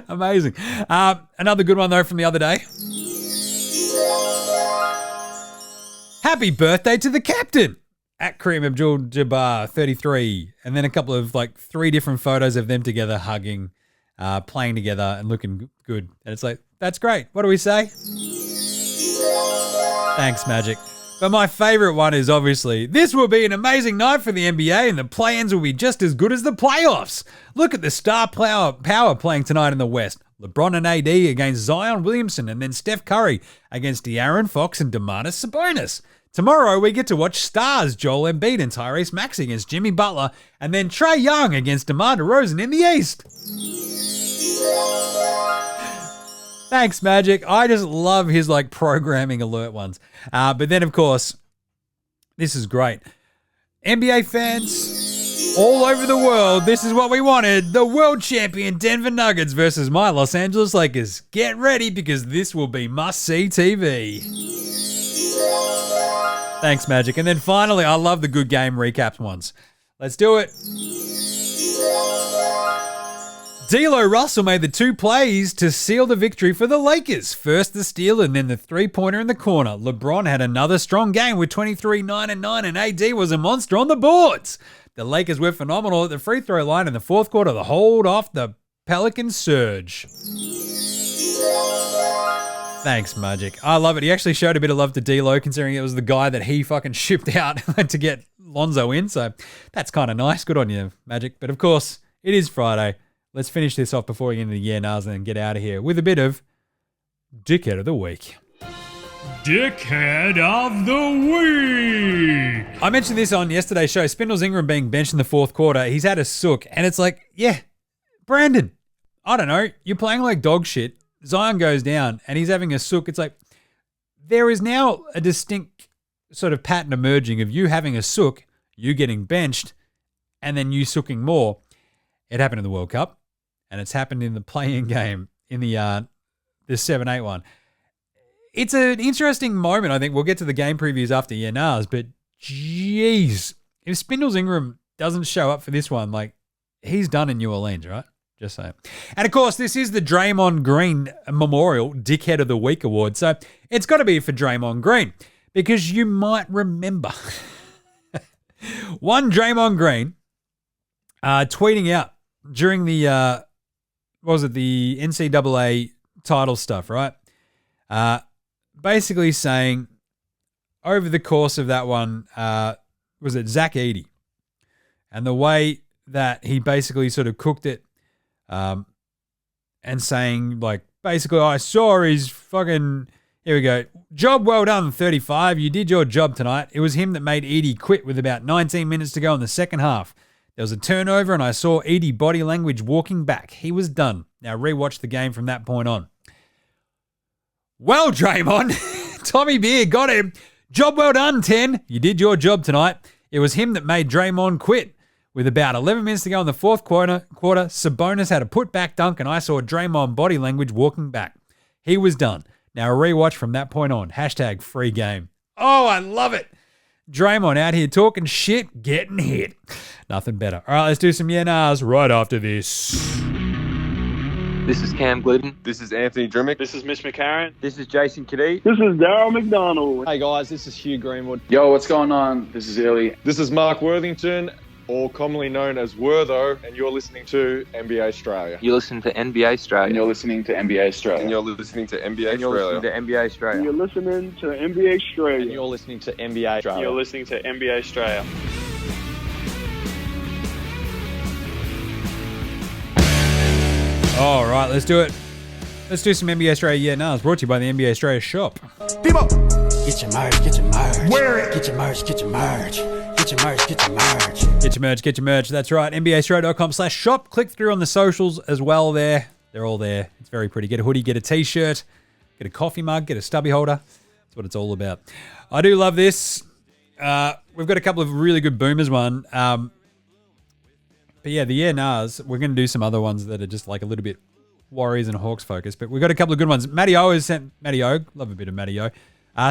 Amazing. Another good one, though, from the other day. Happy birthday to the captain at Kareem Abdul-Jabbar 33. And then a couple of 3 different photos of them together hugging, playing together and looking good. And it's like, that's great. What do we say? Thanks, Magic. But my favorite one is obviously, this will be an amazing night for the NBA and the play-ins will be just as good as the playoffs. Look at the star power playing tonight in the West. LeBron and AD against Zion Williamson and then Steph Curry against De'Aaron Fox and Domantas Sabonis. Tomorrow we get to watch stars Joel Embiid and Tyrese Maxey against Jimmy Butler and then Trae Young against DeMar DeRozan in the East. Thanks, Magic. I just love his programming alert ones. But then, of course, this is great. NBA fans all over the world, this is what we wanted. The world champion Denver Nuggets versus my Los Angeles Lakers. Get ready because this will be must-see TV. Thanks, Magic. And then finally, I love the good game recaps ones. Let's do it. D'Lo Russell made the 2 plays to seal the victory for the Lakers. First the steal and then the 3-pointer in the corner. LeBron had another strong game with 23, 9, and 9, and AD was a monster on the boards. The Lakers were phenomenal at the free throw line in the fourth quarter to hold off the Pelicans surge. Thanks, Magic. I love it. He actually showed a bit of love to D'Lo considering it was the guy that he fucking shipped out to get Lonzo in. So that's kind of nice. Good on you, Magic. But of course, it is Friday. Let's finish this off before we get into the yeah nahs and then get out of here with a bit of Dickhead of the Week. Dickhead of the Week. I mentioned this on yesterday's show. Spindles Ingram being benched in the fourth quarter. He's had a sook. And it's like, yeah, Brandon, I don't know. You're playing like dog shit. Zion goes down and he's having a sook. It's like there is now a distinct sort of pattern emerging of you having a sook, you getting benched, and then you sooking more. It happened in the World Cup. And it's happened in the play-in game in the 7-8 one. It's an interesting moment. I think we'll get to the game previews after Yanars, but jeez, if Spindles Ingram doesn't show up for this one, he's done in New Orleans, right? Just saying. And of course, this is the Draymond Green Memorial Dickhead of the Week award, so it's got to be for Draymond Green because you might remember one Draymond Green tweeting out during the the NCAA title stuff, right? Basically saying over the course of that one, was it Zach Edey? And the way that he basically sort of cooked it and saying, basically, I saw his fucking, here we go, job well done, 35. You did your job tonight. It was him that made Edey quit with about 19 minutes to go in the second half. There was a turnover, and I saw Edey body language walking back. He was done. Now rewatch the game from that point on. Well, Draymond, Tommy Beer got him. Job well done, 10. You did your job tonight. It was him that made Draymond quit. With about 11 minutes to go in the fourth quarter, Sabonis had a put-back dunk, and I saw Draymond body language walking back. He was done. Now a rewatch from that point on. # free game. Oh, I love it. Draymond out here talking shit, getting hit. Nothing better. All right, let's do some yeah-nahs right after this. This is Cam Glidden. This is Anthony Drimmick. This is Mitch McCarron. This is Jason Kadee. This is Daryl McDonald. Hey guys, this is Hugh Greenwood. Yo, what's going on? This is Illy. This is Mark Worthington, or commonly known as Wortho, and you're listening to NBA Straya. You're listening to NBA Straya. And you're listening to NBA Straya. And you're listening to NBA and you're listening to NBA Straya. And you're listening to NBA Straya. And you're listening to NBA Straya. You're listening to NBA Straya. All right, let's do it. Let's do some NBA Straya yeah-nahs brought to you by the NBA Straya shop. Debo! Get your merch, get your merch. Wear it. Get your merch, get your merch. Get your merch, get your merch. Get your merch, get your merch. That's right. NBAStraya.com/shop. Click through on the socials as well there. They're all there. It's very pretty. Get a hoodie, get a t-shirt, get a coffee mug, get a stubby holder. That's what it's all about. I do love this. We've got a couple of really good boomers one. But yeah, the yeah-nahs, we're going to do some other ones that are just like a little bit Warriors and Hawks focused. But we've got a couple of good ones. Matty O has sent, Matty O, love a bit of Matty O,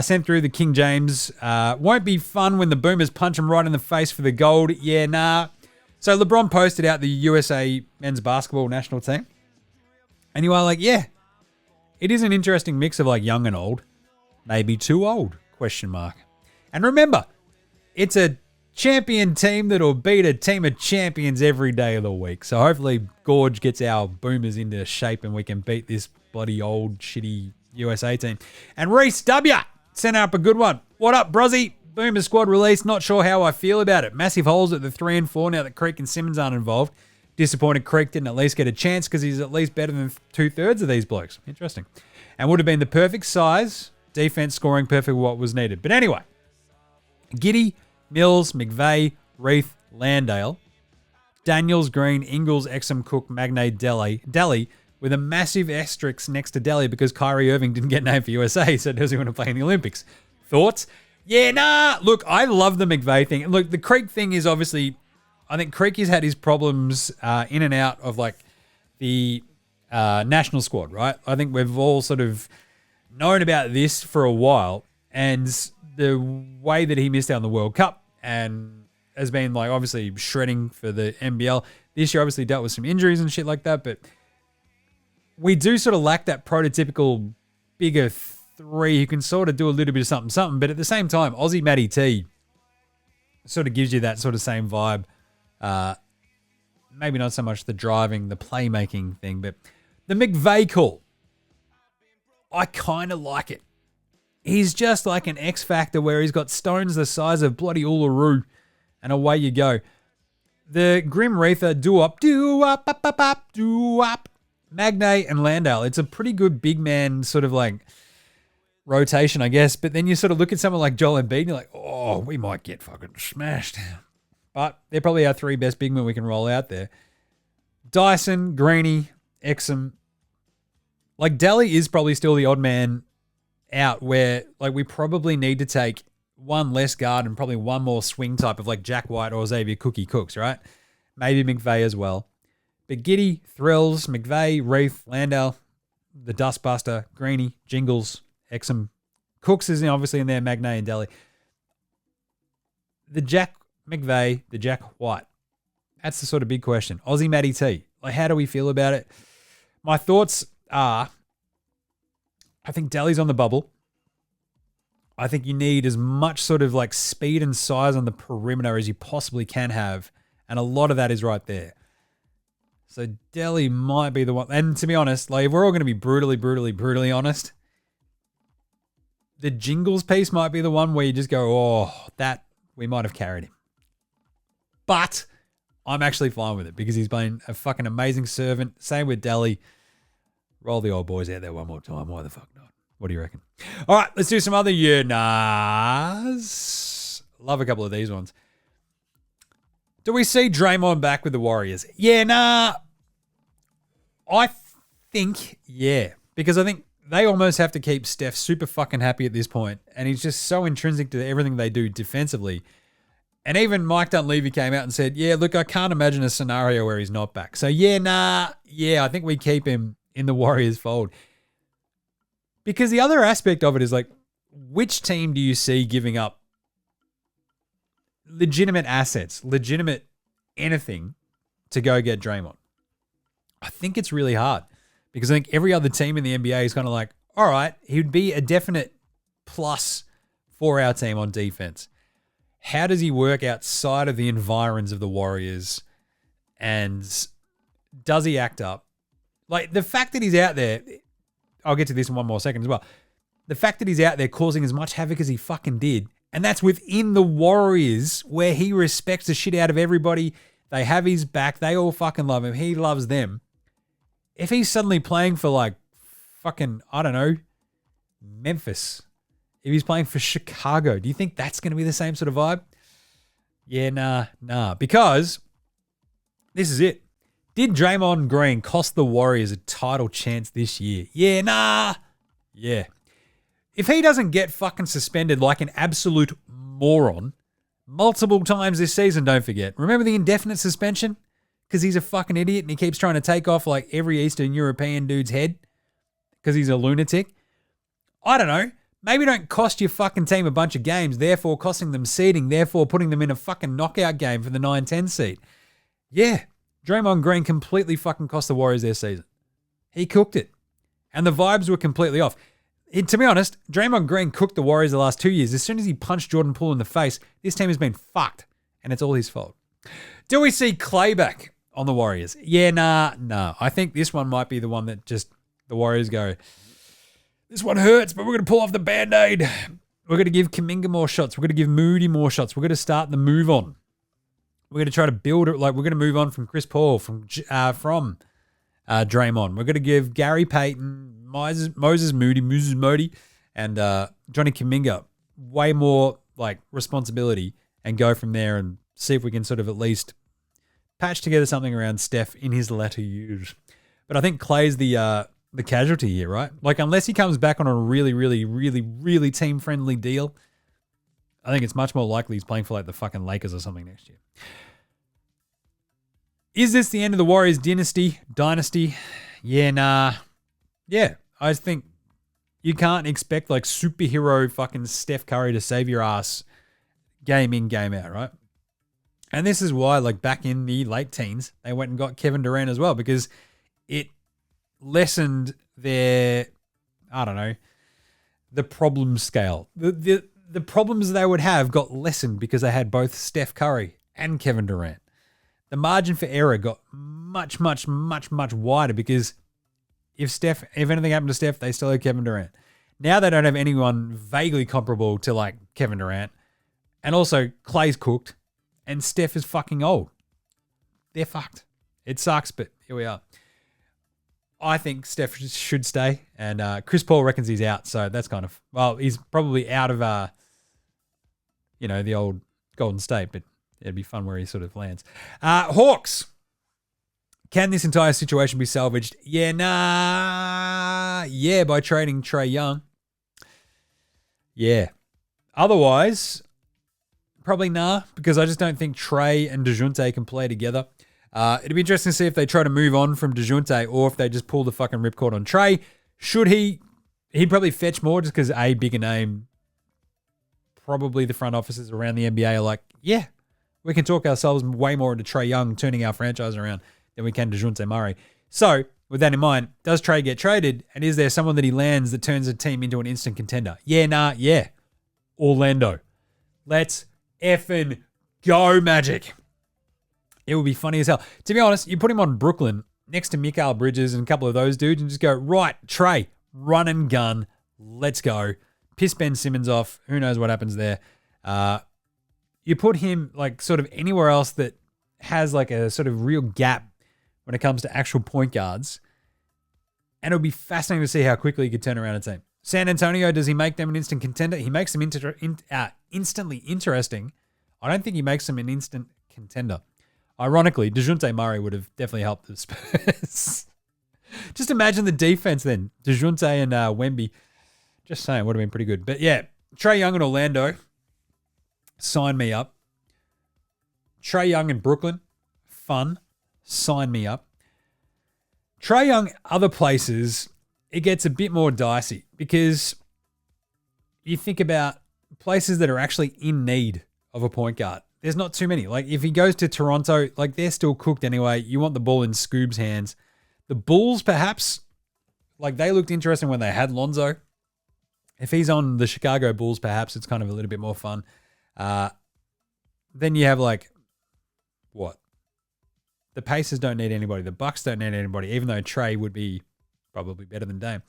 sent through the King James. Won't be fun when the boomers punch him right in the face for the gold. Yeah, nah. So LeBron posted out the USA men's basketball national team. And you are like, yeah, it is an interesting mix of like young and old. Maybe too old, question mark. And remember, it's a champion team that'll beat a team of champions every day of the week. So hopefully Gorge gets our boomers into shape and we can beat this bloody old shitty USA team. And Reese W. sent up a good one. What up, Brozzy? Boomer squad release. Not sure how I feel about it. Massive holes at the 3 and 4 now that Creek and Simmons aren't involved. Disappointed Creek didn't at least get a chance because he's at least better than 2/3 of these blokes. Interesting. And would have been the perfect size, defense scoring perfect what was needed. But anyway, Giddy, Mills, McVeigh, Reith, Landale, Daniels, Green, Ingles, Exum, Cook, Magnay, Delhi, with a massive asterisk next to Delhi because Kyrie Irving didn't get named for USA, so does he want to play in the Olympics? Thoughts? Yeah, nah. Look, I love the McVeigh thing. Look, the Creek thing is obviously, I think Creek has had his problems in and out of like the national squad, right? I think we've all sort of known about this for a while, and the way that he missed out on the World Cup and has been like obviously shredding for the NBL. This year obviously dealt with some injuries and shit like that, but we do sort of lack that prototypical bigger three who can sort of do a little bit of something, but at the same time, Aussie Matty T sort of gives you that sort of same vibe. Maybe not so much the driving, the playmaking thing, but the McVeigh call, I kind of like it. He's just like an X factor where he's got stones the size of bloody Uluru, and away you go. The Grim Reather, do-up, Magnay and Landale. It's a pretty good big man sort of like rotation, I guess. But then you sort of look at someone like Joel Embiid and you're like, oh, we might get fucking smashed. But they're probably our 3 best big men we can roll out there. Dyson, Greeny, Exum. Like Delhi is probably still the odd man out where like we probably need to take one less guard and probably one more swing type of like Jack White or Xavier Cooks, right? Maybe McVeigh as well. But Giddy, Thrills, McVeigh, Reith, Landale, the Dustbuster, Greeny, Jingles, Exum. Cooks is obviously in there, Magnay and Delhi. The Jack McVeigh, the Jack White. That's the sort of big question. Aussie Matty T. Like, how do we feel about it? My thoughts are, I think Delhi's on the bubble. I think you need as much sort of like speed and size on the perimeter as you possibly can have. And a lot of that is right there. So Delhi might be the one. And to be honest, like if we're all going to be brutally honest, the Jingles piece might be the one where you just go, oh, that we might have carried him. But I'm actually fine with it because he's been a fucking amazing servant. Same with Delhi. Roll the old boys out there one more time. Why the fuck not? What do you reckon? All right, let's do some other yearners. Love a couple of these ones. Do we see Draymond back with the Warriors? Yeah, nah. I think, yeah. Because I think they almost have to keep Steph super fucking happy at this point. And he's just so intrinsic to everything they do defensively. And even Mike Dunleavy came out and said, yeah, look, I can't imagine a scenario where he's not back. So yeah, nah. Yeah, I think we keep him in the Warriors fold. Because the other aspect of it is like, which team do you see giving up legitimate assets, legitimate anything to go get Draymond? I think it's really hard because I think every other team in the NBA is kind of like, all right, he would be a definite plus for our team on defense. How does he work outside of the environs of the Warriors? And does he act up? Like the fact that he's out there, I'll get to this in one more second as well. The fact that he's out there causing as much havoc as he fucking did, and that's within the Warriors where he respects the shit out of everybody. They have his back. They all fucking love him. He loves them. If he's suddenly playing for like fucking, I don't know, Memphis, if he's playing for Chicago, do you think that's going to be the same sort of vibe? Yeah, nah. Because this is it. Did Draymond Green cost the Warriors a title chance this year? Yeah, nah. Yeah. If he doesn't get fucking suspended like an absolute moron multiple times this season, don't forget. Remember the indefinite suspension? Because he's a fucking idiot and he keeps trying to take off like every Eastern European dude's head because he's a lunatic. I don't know. Maybe don't cost your fucking team a bunch of games, therefore costing them seeding, therefore putting them in a fucking knockout game for the 9-10 seed. Yeah, Draymond Green completely fucking cost the Warriors their season. He cooked it. And the vibes were completely off. To be honest, Draymond Green cooked the Warriors the last 2 years. As soon as he punched Jordan Poole in the face, this team has been fucked, and it's all his fault. Do we see Clay back on the Warriors? Yeah, nah. I think this one might be the one that just the Warriors go, this one hurts, but we're going to pull off the Band-Aid. We're going to give Kuminga more shots. We're going to give Moody more shots. We're going to start the move on. We're going to try to build it. Like, we're going to move on from Chris Paul, from Draymond. We're going to give Gary Payton, Moses Moody, and Johnny Kuminga way more like responsibility and go from there and see if we can sort of at least patch together something around Steph in his latter years. But I think Clay's the casualty here, right? Like, unless he comes back on a really, really, really, really team-friendly deal, I think it's much more likely he's playing for like the fucking Lakers or something next year. Is this the end of the Warriors dynasty? Yeah, nah. Yeah, I just think you can't expect like superhero fucking Steph Curry to save your ass game in, game out, right? And this is why, like, back in the late teens, they went and got Kevin Durant as well, because it lessened their, I don't know, the problem scale. The problems they would have got lessened because they had both Steph Curry and Kevin Durant. The margin for error got much, much, much, much wider because if anything happened to Steph, they still had Kevin Durant. Now they don't have anyone vaguely comparable to like Kevin Durant. And also Clay's cooked and Steph is fucking old. They're fucked. It sucks, but here we are. I think Steph should stay, and Chris Paul reckons he's out, so that's kind of, well, he's probably out of, the old Golden State, but it'd be fun where he sort of lands. Hawks. Can this entire situation be salvaged? Yeah, nah. Yeah, by trading Trae Young. Yeah. Otherwise, probably nah, because I just don't think Trae and DeJounte can play together. It'd be interesting to see if they try to move on from DeJounte or if they just pull the fucking ripcord on Trae. Should he? He'd probably fetch more just because a bigger name. Probably the front offices around the NBA are like, yeah, we can talk ourselves way more into Trae Young turning our franchise around than we can DeJounte Murray. So, with that in mind, does Trae get traded? And is there someone that he lands that turns a team into an instant contender? Yeah, nah, yeah. Orlando. Let's effing go, Magic. It would be funny as hell. To be honest, you put him on Brooklyn next to Mikal Bridges and a couple of those dudes and just go, right, Trae, run and gun, let's go. Piss Ben Simmons off. Who knows what happens there. You put him like sort of anywhere else that has like a sort of real gap when it comes to actual point guards. And it'll be fascinating to see how quickly he could turn around a team. San Antonio, does he make them an instant contender? He makes them instantly interesting. I don't think he makes them an instant contender. Ironically, DeJounte Murray would have definitely helped the Spurs. Just imagine the defense then. DeJounte and Wemby. Just saying, would have been pretty good. But yeah, Trae Young in Orlando. Sign me up. Trae Young in Brooklyn. Fun. Sign me up. Trae Young, other places, it gets a bit more dicey because you think about places that are actually in need of a point guard. There's not too many. Like, if he goes to Toronto, like, they're still cooked anyway. You want the ball in Scoob's hands. The Bulls, perhaps, like, they looked interesting when they had Lonzo. If he's on the Chicago Bulls, perhaps it's kind of a little bit more fun. Then you have, like, what? The Pacers don't need anybody. The Bucks don't need anybody, even though Trae would be probably better than Dame.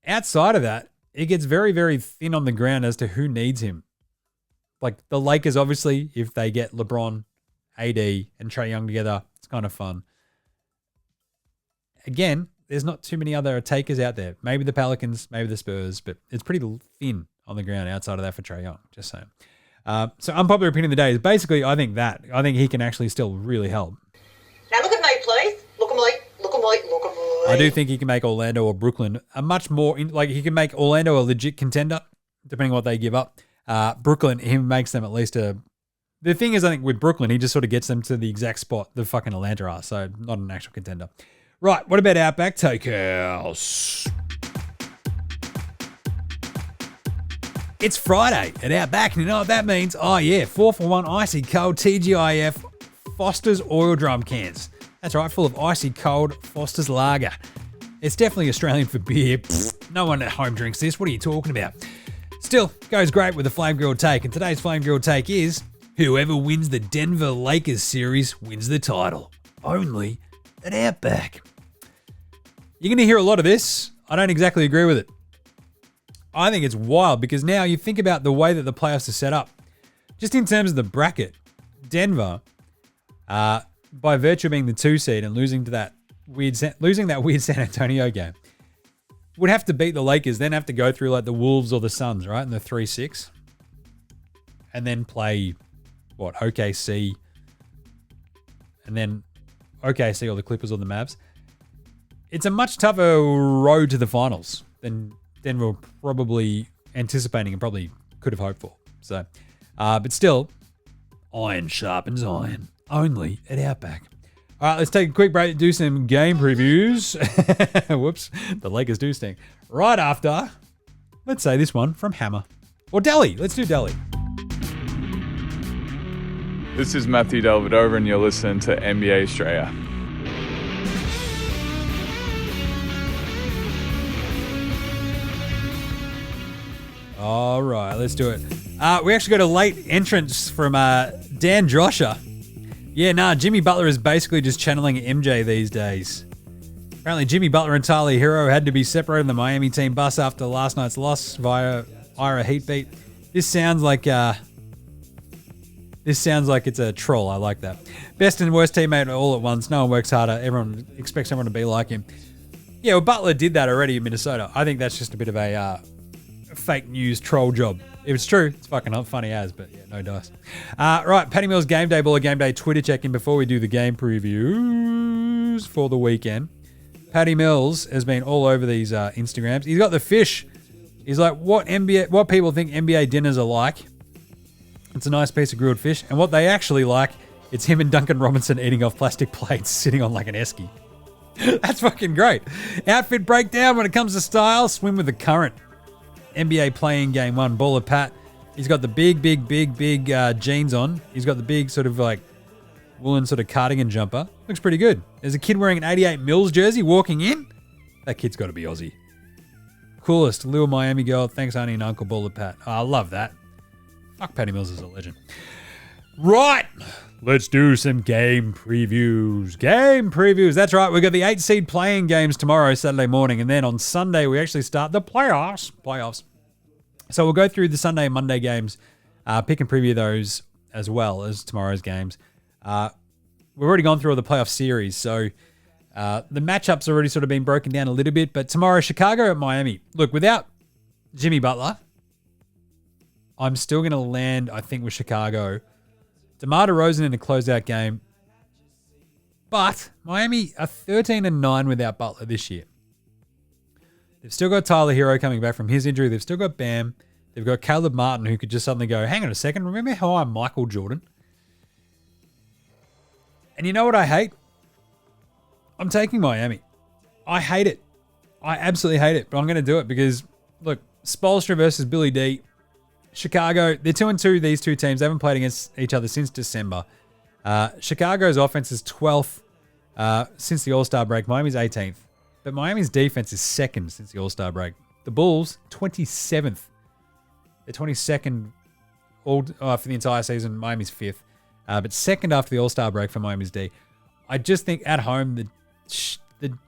Outside of that, it gets very, very thin on the ground as to who needs him. Like the Lakers, obviously, if they get LeBron, AD, and Trae Young together, it's kind of fun. Again, there's not too many other takers out there. Maybe the Pelicans, maybe the Spurs, but it's pretty thin on the ground outside of that for Trae Young, just saying. So unpopular opinion of the day is basically, I think he can actually still really help. Now look at me, please. Look at me. Look at me. Look at me. I do think he can make Orlando or Brooklyn a much more, he can make Orlando a legit contender, depending on what they give up. Brooklyn, he makes them at least the thing is, I think with Brooklyn, he just sort of gets them to the exact spot the fucking Atlanta are, so not an actual contender. Right, what about Outback Takehouse? It's Friday at Outback, and you know what that means? Oh yeah, 4-for-1 icy cold TGIF Foster's oil drum cans. That's right, full of icy cold Foster's lager. It's definitely Australian for beer. No one at home drinks this. What are you talking about? Still, goes great with the Flame Grilled Take. And today's Flame Grilled Take is whoever wins the Denver Lakers series wins the title. Only at Outback. You're going to hear a lot of this. I don't exactly agree with it. I think it's wild because now you think about the way that the playoffs are set up. Just in terms of the bracket, Denver, by virtue of being the 2 seed and losing that weird San Antonio game, would have to beat the Lakers, then have to go through like the Wolves or the Suns, right? In the 3-6. And then play, OKC. And then OKC or the Clippers or the Mavs. It's a much tougher road to the finals than Denver were probably anticipating and probably could have hoped for. So, but still, iron sharpens iron. Only at Outback. All right, let's take a quick break to do some game previews. Whoops, the Lakers do stink. Right after, let's say this one from Hammer. Or Delhi. Let's do Delhi. This is Matthew Delvedova, and you're listening to NBA Straya. All right, let's do it. We actually got a late entrance from Dan Drosher. Yeah, Jimmy Butler is basically just channeling MJ these days. Apparently, Jimmy Butler and Tyler Hero had to be separated in the Miami team bus after last night's loss via Ira Heat beat. This sounds like it's a troll. I like that. Best and worst teammate all at once. No one works harder. Everyone expects everyone to be like him. Yeah, well, Butler did that already in Minnesota. I think that's just a bit of a fake news troll job. If it's true, it's fucking funny as, but yeah, no dice. Right, Patty Mills Gameday Baller Gameday Twitter check-in before we do the game previews for the weekend. Patty Mills has been all over these Instagrams. He's got the fish. He's like, what people think NBA dinners are like. It's a nice piece of grilled fish. And what they actually like, it's him and Duncan Robinson eating off plastic plates sitting on like an esky. That's fucking great. Outfit breakdown when it comes to style, swim with the current. NBA playing game 1, Baller Pat. He's got the big jeans on. He's got the big sort of like woolen sort of cardigan jumper. Looks pretty good. There's a kid wearing an 88 Mills jersey walking in. That kid's got to be Aussie. Coolest, little Miami girl. Thanks, Auntie and Uncle Baller Pat. Oh, I love that. Fuck, Patty Mills is a legend. Right. Let's do some game previews. That's right. We've got the 8 seed playing games tomorrow, Saturday morning. And then on Sunday, we actually start the playoffs. So we'll go through the Sunday and Monday games, pick and preview those as well as tomorrow's games. We've already gone through all the playoff series. So the matchups already sort of been broken down a little bit. But tomorrow, Chicago at Miami. Look, without Jimmy Butler, I'm still going to land, I think, with Chicago. DeMar DeRozan in the closeout game. But Miami are 13-9 without Butler this year. They've still got Tyler Hero coming back from his injury. They've still got Bam. They've got Caleb Martin, who could just suddenly go, hang on a second, remember how I'm Michael Jordan? And you know what I hate? I'm taking Miami. I hate it. I absolutely hate it, but I'm going to do it because, look, Spoelstra versus Billy D. Chicago, they're 2-2, these two teams. They haven't played against each other since December. Chicago's offense is 12th since the All-Star break. Miami's 18th. But Miami's defense is 2nd since the All-Star break. The Bulls, 27th. They're 22nd for the entire season. Miami's 5th. But 2nd after the All-Star break for Miami's D. I just think at home, the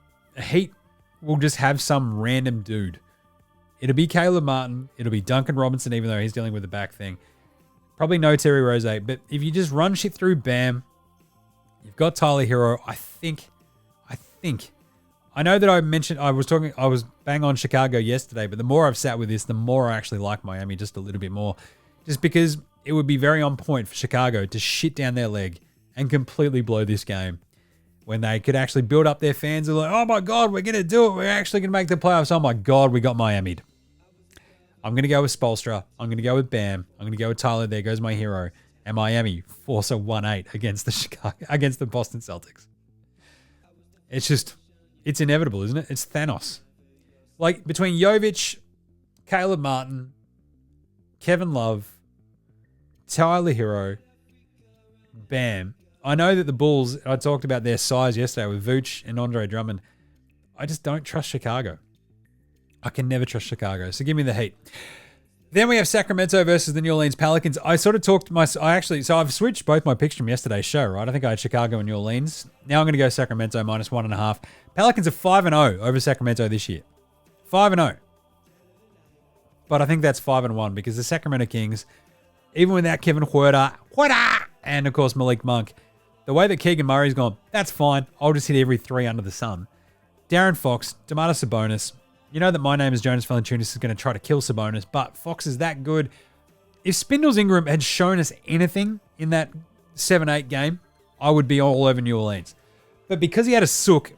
Heat will just have some random dude. It'll be Caleb Martin. It'll be Duncan Robinson, even though he's dealing with the back thing. Probably no Terry Rozier. But if you just run shit through Bam, you've got Tyler Hero. I think. I know that I mentioned I was bang on Chicago yesterday, but the more I've sat with this, the more I actually like Miami just a little bit more. Just because it would be very on point for Chicago to shit down their leg and completely blow this game. When they could actually build up their fans and like, oh my God, we're going to do it. We're actually going to make the playoffs. Oh my God, we got Miami'd. I'm going to go with Spoelstra. I'm going to go with Bam. I'm going to go with Tyler. There goes my hero. And Miami force a 1-8 against the Boston Celtics. It's inevitable, isn't it? It's Thanos. Like between Jovic, Caleb Martin, Kevin Love, Tyler Hero, Bam. I know that the Bulls, I talked about their size yesterday with Vooch and Andre Drummond. I just don't trust Chicago. I can never trust Chicago, so give me the Heat. Then we have Sacramento versus the New Orleans Pelicans. I sort of talked to so I've switched both my picks from yesterday's show, right? I think I had Chicago and New Orleans. Now I'm going to go Sacramento minus 1.5. Pelicans are 5-0 over Sacramento this year. 5-0. But I think that's 5-1 because the Sacramento Kings, even without Kevin Huerter, and of course Malik Monk, the way that Keegan Murray's gone, that's fine. I'll just hit every three under the sun. Darren Fox, Domantas Sabonis. You know that my name is Jonas Valanciunas is going to try to kill Sabonis, but Fox is that good. If Spindles Ingram had shown us anything in that 7-8 game, I would be all over New Orleans. But because he had a sook,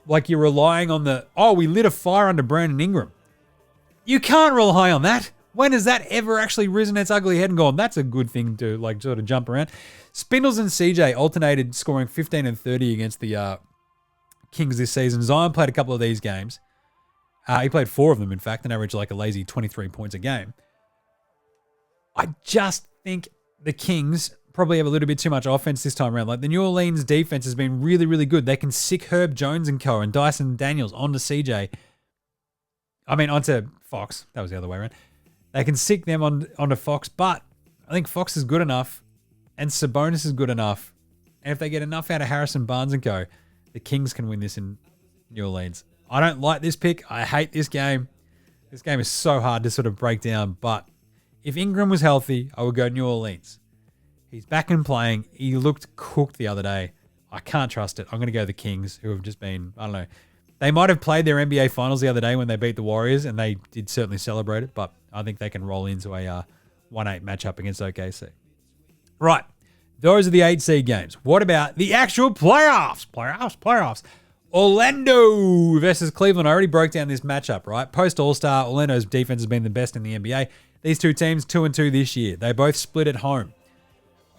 like you're relying on we lit a fire under Brandon Ingram. You can't rely on that. When has that ever actually risen its ugly head and gone, that's a good thing to like sort of jump around? Spindles and CJ alternated scoring 15 and 30 against the Kings this season. Zion played a couple of these games. He played 4 of them, in fact, and averaged like a lazy 23 points a game. I just think the Kings probably have a little bit too much offense this time around. Like the New Orleans defense has been really, really good. They can sick Herb Jones and co. and Dyson Daniels onto CJ. Onto Fox. That was the other way around. They can sick them onto Fox, but I think Fox is good enough and Sabonis is good enough. And if they get enough out of Harrison Barnes and co., the Kings can win this in New Orleans. I don't like this pick. I hate this game. This game is so hard to sort of break down, but if Ingram was healthy, I would go New Orleans. He's back and playing. He looked cooked the other day. I can't trust it. I'm going to go the Kings, who have just been, I don't know. They might have played their NBA Finals the other day when they beat the Warriors, and they did certainly celebrate it, but I think they can roll into a 1-8 matchup against OKC. Right. Those are the 8 seed games. What about the actual playoffs? Playoffs. Orlando versus Cleveland. I already broke down this matchup, right? Post All-Star, Orlando's defense has been the best in the NBA. These two teams, 2-2 this year. They both split at home.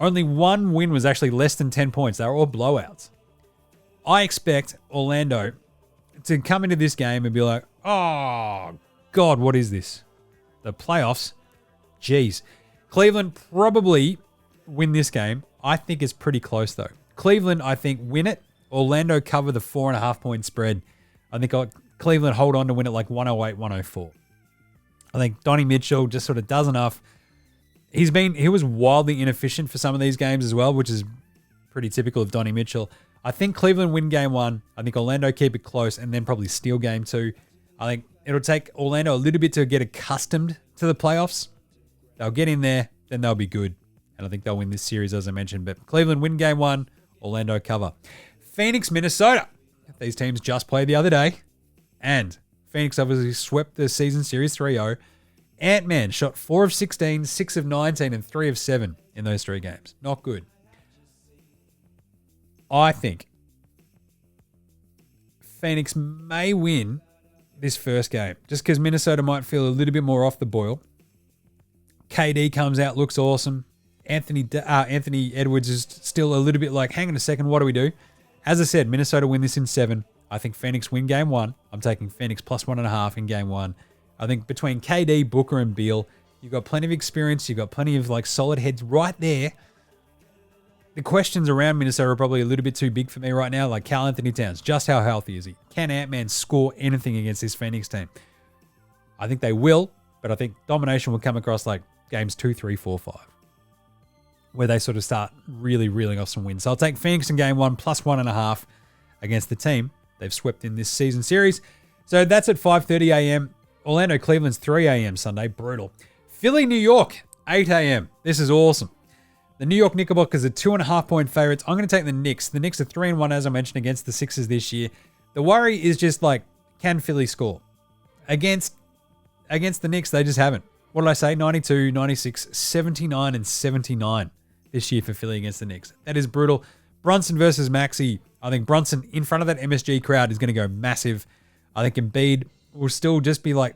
Only one win was actually less than 10 points. They were all blowouts. I expect Orlando to come into this game and be like, oh, God, what is this? The playoffs? Jeez. Cleveland probably win this game. I think it's pretty close, though. Cleveland, I think, win it. Orlando cover the 4.5 point spread. I think Cleveland hold on to win it like 108, 104. I think Donnie Mitchell just sort of does enough. He was wildly inefficient for some of these games as well, which is pretty typical of Donnie Mitchell. I think Cleveland win game 1. I think Orlando keep it close and then probably steal game 2. I think it'll take Orlando a little bit to get accustomed to the playoffs. They'll get in there, then they'll be good. And I think they'll win this series, as I mentioned. But Cleveland win game 1, Orlando cover. Phoenix, Minnesota. These teams just played the other day. And Phoenix obviously swept the season series 3-0. Ant-Man shot 4 of 16, 6 of 19, and 3 of 7 in those 3 games. Not good. I think Phoenix may win this first game just because Minnesota might feel a little bit more off the boil. KD comes out, looks awesome. Anthony Edwards is still a little bit like, hang on a second, what do we do? As I said, Minnesota win this in 7. I think Phoenix win game 1. I'm taking Phoenix plus 1.5 in game 1. I think between KD, Booker, and Beal, you've got plenty of experience. You've got plenty of like solid heads right there. The questions around Minnesota are probably a little bit too big for me right now. Like Karl Anthony Towns, just how healthy is he? Can Ant-Man score anything against this Phoenix team? I think they will, but I think domination will come across like games 2, 3, 4, 5. Where they sort of start really reeling off some wins. So I'll take Phoenix in game 1 plus 1.5 against the team they've swept in this season series. So that's at 5:30 a.m. Orlando, Cleveland's 3 a.m. Sunday. Brutal. Philly, New York, 8 a.m. This is awesome. The New York Knickerbockers are 2.5 point favorites. I'm going to take the Knicks. The Knicks are 3-1, as I mentioned, against the Sixers this year. The worry is just like, can Philly score? Against the Knicks, they just haven't. What did I say? 92, 96, 79, and 79 this year for Philly against the Knicks. That is brutal. Brunson versus Maxey. I think Brunson in front of that MSG crowd is going to go massive. I think Embiid will still just be like,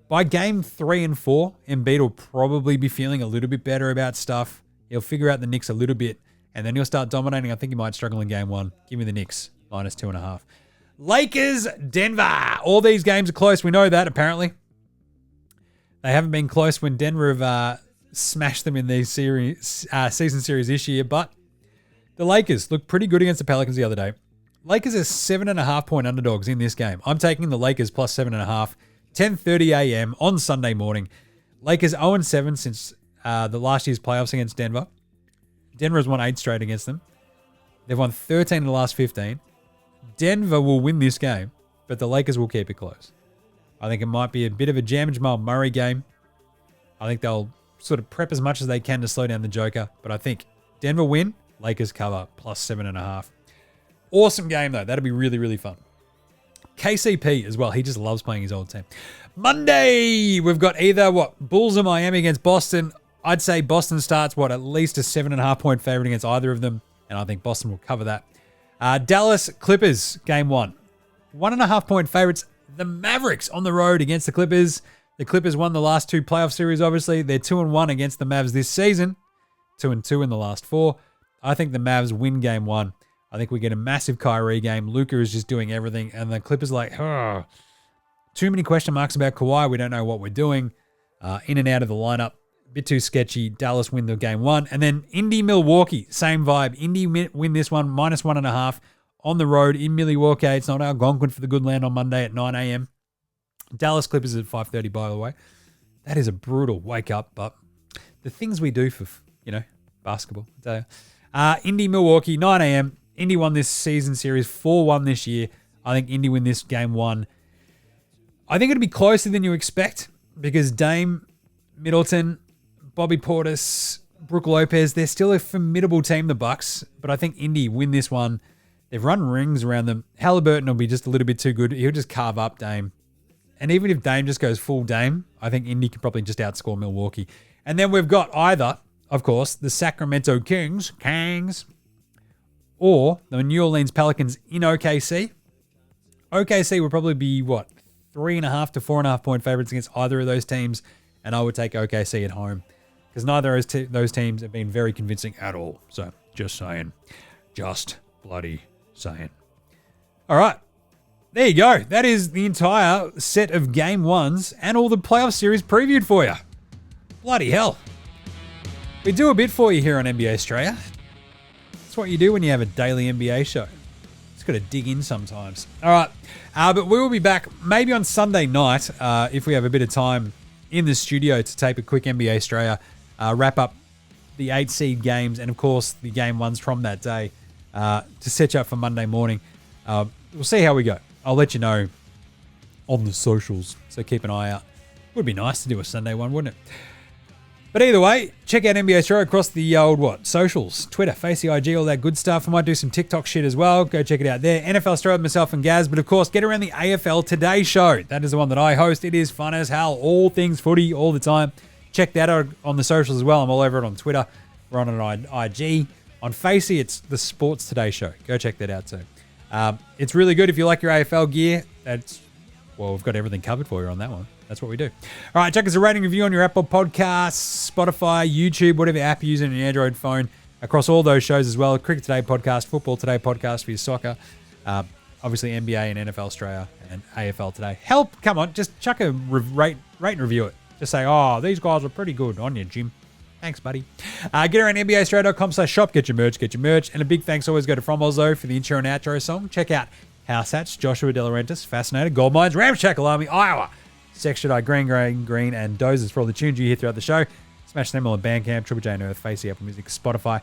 by game 3 and 4, Embiid will probably be feeling a little bit better about stuff. He'll figure out the Knicks a little bit, and then he'll start dominating. I think he might struggle in game 1. Give me the Knicks, minus 2.5. Lakers, Denver. All these games are close. We know that, apparently. They haven't been close when Denver have smashed them in these season series this year, but the Lakers looked pretty good against the Pelicans the other day. Lakers are 7.5 point underdogs in this game. I'm taking the Lakers plus 7.5. 10:30 a.m. on Sunday morning. Lakers 0-7 since the last year's playoffs against Denver. Denver has won 8 straight against them. They've won 13 in the last 15. Denver will win this game, but the Lakers will keep it close. I think it might be a bit of a Jamal Murray game. I think they'll sort of prep as much as they can to slow down the Joker, but I think Denver win, Lakers cover plus 7.5. Awesome game, though. That'll be really, really fun. KCP as well. He just loves playing his old team. Monday, we've got either, Bulls or Miami against Boston. I'd say Boston starts, at least a 7.5 point favorite against either of them, and I think Boston will cover that. Dallas Clippers, game 1. 1.5 point favorites. The Mavericks on the road against the Clippers. The Clippers won the last 2 playoff series, obviously. They're 2-1 against the Mavs this season. 2-2 in the last 4. I think the Mavs win game 1. I think we get a massive Kyrie game. Luka is just doing everything. And the Clippers too many question marks about Kawhi. We don't know what we're doing. In and out of the lineup. A bit too sketchy. Dallas win the game 1. And then Indy, Milwaukee. Same vibe. Indy win this one. Minus 1.5 on the road in Milwaukee. It's not Algonquin for the good land on Monday at 9 a.m. Dallas Clippers at 5:30, by the way. That is a brutal wake up. But the things we do for, basketball. I tell you. Indy, Milwaukee, 9 a.m. Indy won this season series 4-1 this year. I think Indy win this game 1. I think it'll be closer than you expect because Dame, Middleton, Bobby Portis, Brook Lopez, they're still a formidable team, the Bucks. But I think Indy win this one. They've run rings around them. Halliburton will be just a little bit too good. He'll just carve up Dame. And even if Dame just goes full Dame, I think Indy can probably just outscore Milwaukee. And then we've got either, of course, the Sacramento Kings, or the New Orleans Pelicans in OKC. OKC will probably be, 3.5 to 4.5 point favorites against either of those teams, and I would take OKC at home because neither of those teams have been very convincing at all. So, just saying. Just bloody saying. All right. There you go. That is the entire set of game 1s and all the playoff series previewed for you. Bloody hell. We do a bit for you here on NBA Straya. That's what you do when you have a daily NBA show. Just got to dig in sometimes. All right. But we will be back maybe on Sunday night if we have a bit of time in the studio to tape a quick NBA Straya, wrap up the 8 seed games and, of course, the game 1s from that day to set you up for Monday morning. We'll see how we go. I'll let you know on the socials, so keep an eye out. Would be nice to do a Sunday one, wouldn't it? But either way, check out NBA Straya across the old socials, Twitter, Facey, IG, all that good stuff. I might do some TikTok shit as well. Go check it out there. NFL Straya with myself and Gaz. But of course, get around the AFL Today show. That is the one that I host. It is fun as hell. All things footy all the time. Check that out on the socials as well. I'm all over it on Twitter. We're on it on IG. On Facey, it's the Sports Today show. Go check that out too. It's really good if you like your AFL gear. We've got everything covered for you on that one. That's what we do. All right, check us a rating review on your Apple Podcasts, Spotify, YouTube, whatever app you're using on your Android phone, across all those shows as well. Cricket Today podcast, Football Today podcast for your soccer, obviously NBA and NFL Straya and AFL Today. Come on, just chuck a rate and review it. Just say, these guys are pretty good on you, Jim. Thanks, buddy. Get around NBAstraya.com/shop, get your merch. And a big thanks always go to From Oslo for the intro and outro song. Check out House Hats, Joshua De Laurentiis, Fascinator, Gold Mines, Ramshackle Army, Iowa, Section I, Green, and Dozers for all the tunes you hear throughout the show. Smash them all on Bandcamp, Triple J and Earth, Facey, Apple Music, Spotify.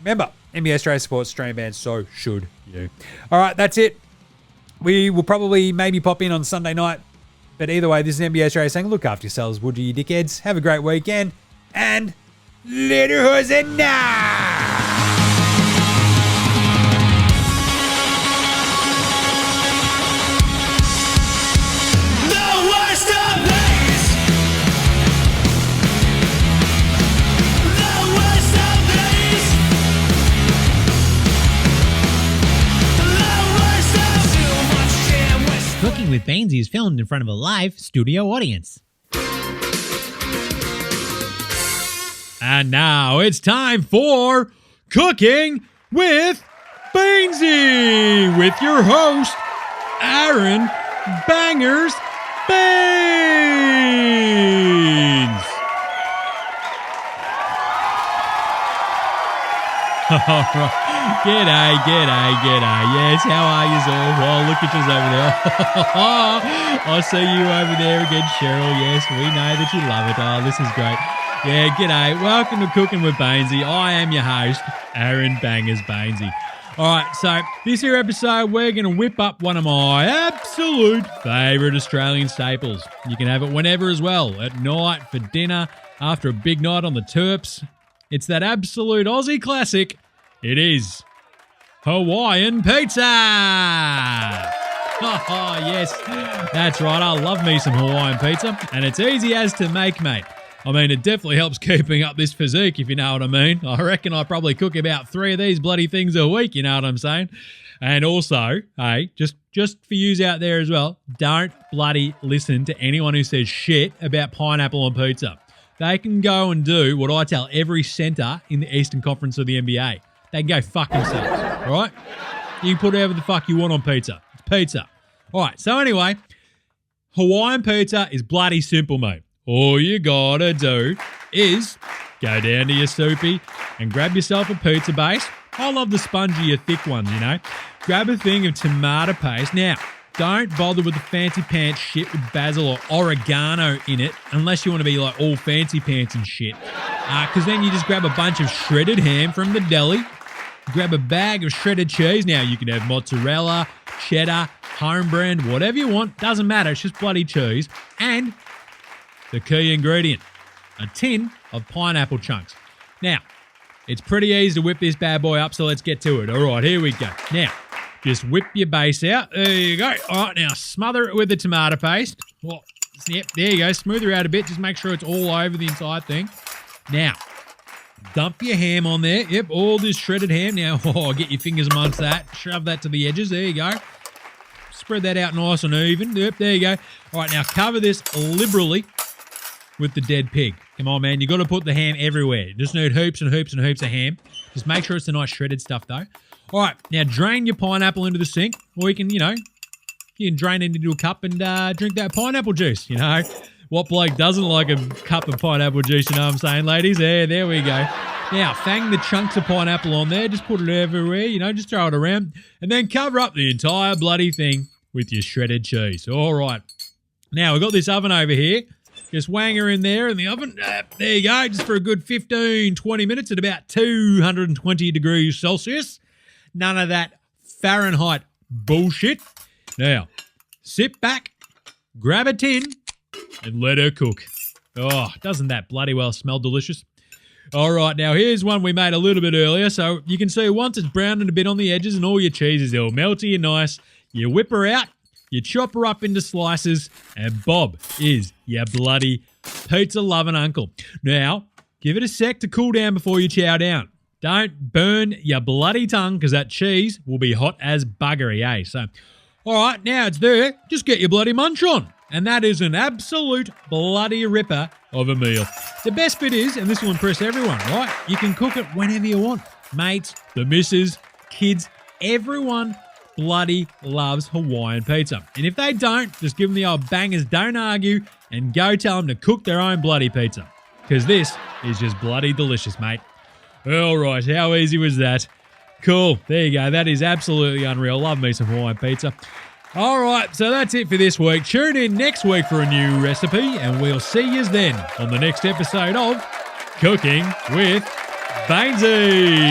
Remember, NBA Straya supports Australian bands, so should you. All right, that's it. We will probably maybe pop in on Sunday night. But either way, this is NBA Straya saying, look after yourselves, would you dickheads? Have a great weekend. And later, Hosanna! Cooking with Baynesy is filmed in front of a live studio audience. And now it's time for Cooking with Baynesy with your host, Aaron Bangers Baines. All right. G'day. Yes, how are you all? Well, look at you over there. I see you over there again, Cheryl. Yes, we know that you love it. Oh, this is great. Yeah, g'day. Welcome to Cooking with Baynesy. I am your host, Aaron Bangers Baynesy. All right, so this here episode, we're going to whip up one of my absolute favourite Australian staples. You can have it whenever as well, at night, for dinner, after a big night on the Terps. It's that absolute Aussie classic. It is Hawaiian pizza. Oh, yes, that's right. I love me some Hawaiian pizza, and it's easy as to make, mate. I mean, it definitely helps keeping up this physique, if you know what I mean. I reckon I probably cook about 3 of these bloody things a week, you know what I'm saying? And also, hey, just for yous out there as well, don't bloody listen to anyone who says shit about pineapple on pizza. They can go and do what I tell every centre in the Eastern Conference of the NBA. They can go fuck themselves, all right? You can put whatever the fuck you want on pizza. It's pizza. All right, so anyway, Hawaiian pizza is bloody simple, mate. All you gotta do is go down to your soupy and grab yourself a pizza base. I love the spongier, thick ones, you know. Grab a thing of tomato paste. Now, don't bother with the fancy pants shit with basil or oregano in it unless you want to be like all fancy pants and shit. Because then you just grab a bunch of shredded ham from the deli. Grab a bag of shredded cheese. Now, you can have mozzarella, cheddar, home brand, whatever you want. Doesn't matter. It's just bloody cheese. And the key ingredient, a tin of pineapple chunks. Now, it's pretty easy to whip this bad boy up, so let's get to it. All right, here we go. Now, just whip your base out. There you go. All right, now smother it with the tomato paste. Oh, yep, there you go. Smooth her out a bit. Just make sure it's all over the entire thing. Now, dump your ham on there. Yep, all this shredded ham. Now, get your fingers amongst that. Shove that to the edges. There you go. Spread that out nice and even. Yep, there you go. All right, now cover this liberally with the dead pig. Come on, man. You got to put the ham everywhere. Just need hoops and hoops and hoops of ham. Just make sure it's the nice shredded stuff, though. All right, now drain your pineapple into the sink, or you can drain it into a cup and drink that pineapple juice, you know. What bloke doesn't like a cup of pineapple juice, you know what I'm saying, ladies? There we go. Now, fang the chunks of pineapple on there. Just put it everywhere, you know, just throw it around. And then cover up the entire bloody thing with your shredded cheese. All right. Now, we've got this oven over here. Just wang her in there in the oven. There you go, just for a good 15, 20 minutes at about 220 degrees Celsius. None of that Fahrenheit bullshit. Now, sit back, grab a tin, and let her cook. Oh, doesn't that bloody well smell delicious? All right, now here's one we made a little bit earlier. So you can see once it's browning a bit on the edges and all your cheese is all melty and nice, you whip her out. You chop her up into slices, and Bob is your bloody pizza-loving uncle. Now, give it a sec to cool down before you chow down. Don't burn your bloody tongue, because that cheese will be hot as buggery, eh? So, all right, now it's there. Just get your bloody munch on. And that is an absolute bloody ripper of a meal. The best bit is, and this will impress everyone, right? You can cook it whenever you want. Mates, the missus, kids, everyone bloody loves Hawaiian pizza. And if they don't, just give them the old bangers, don't argue, and go tell them to cook their own bloody pizza. Because this is just bloody delicious, mate. All right, how easy was that? Cool, there you go. That is absolutely unreal. Love me some Hawaiian pizza. All right, so that's it for this week. Tune in next week for a new recipe, and we'll see yous then on the next episode of Cooking with Baynesy.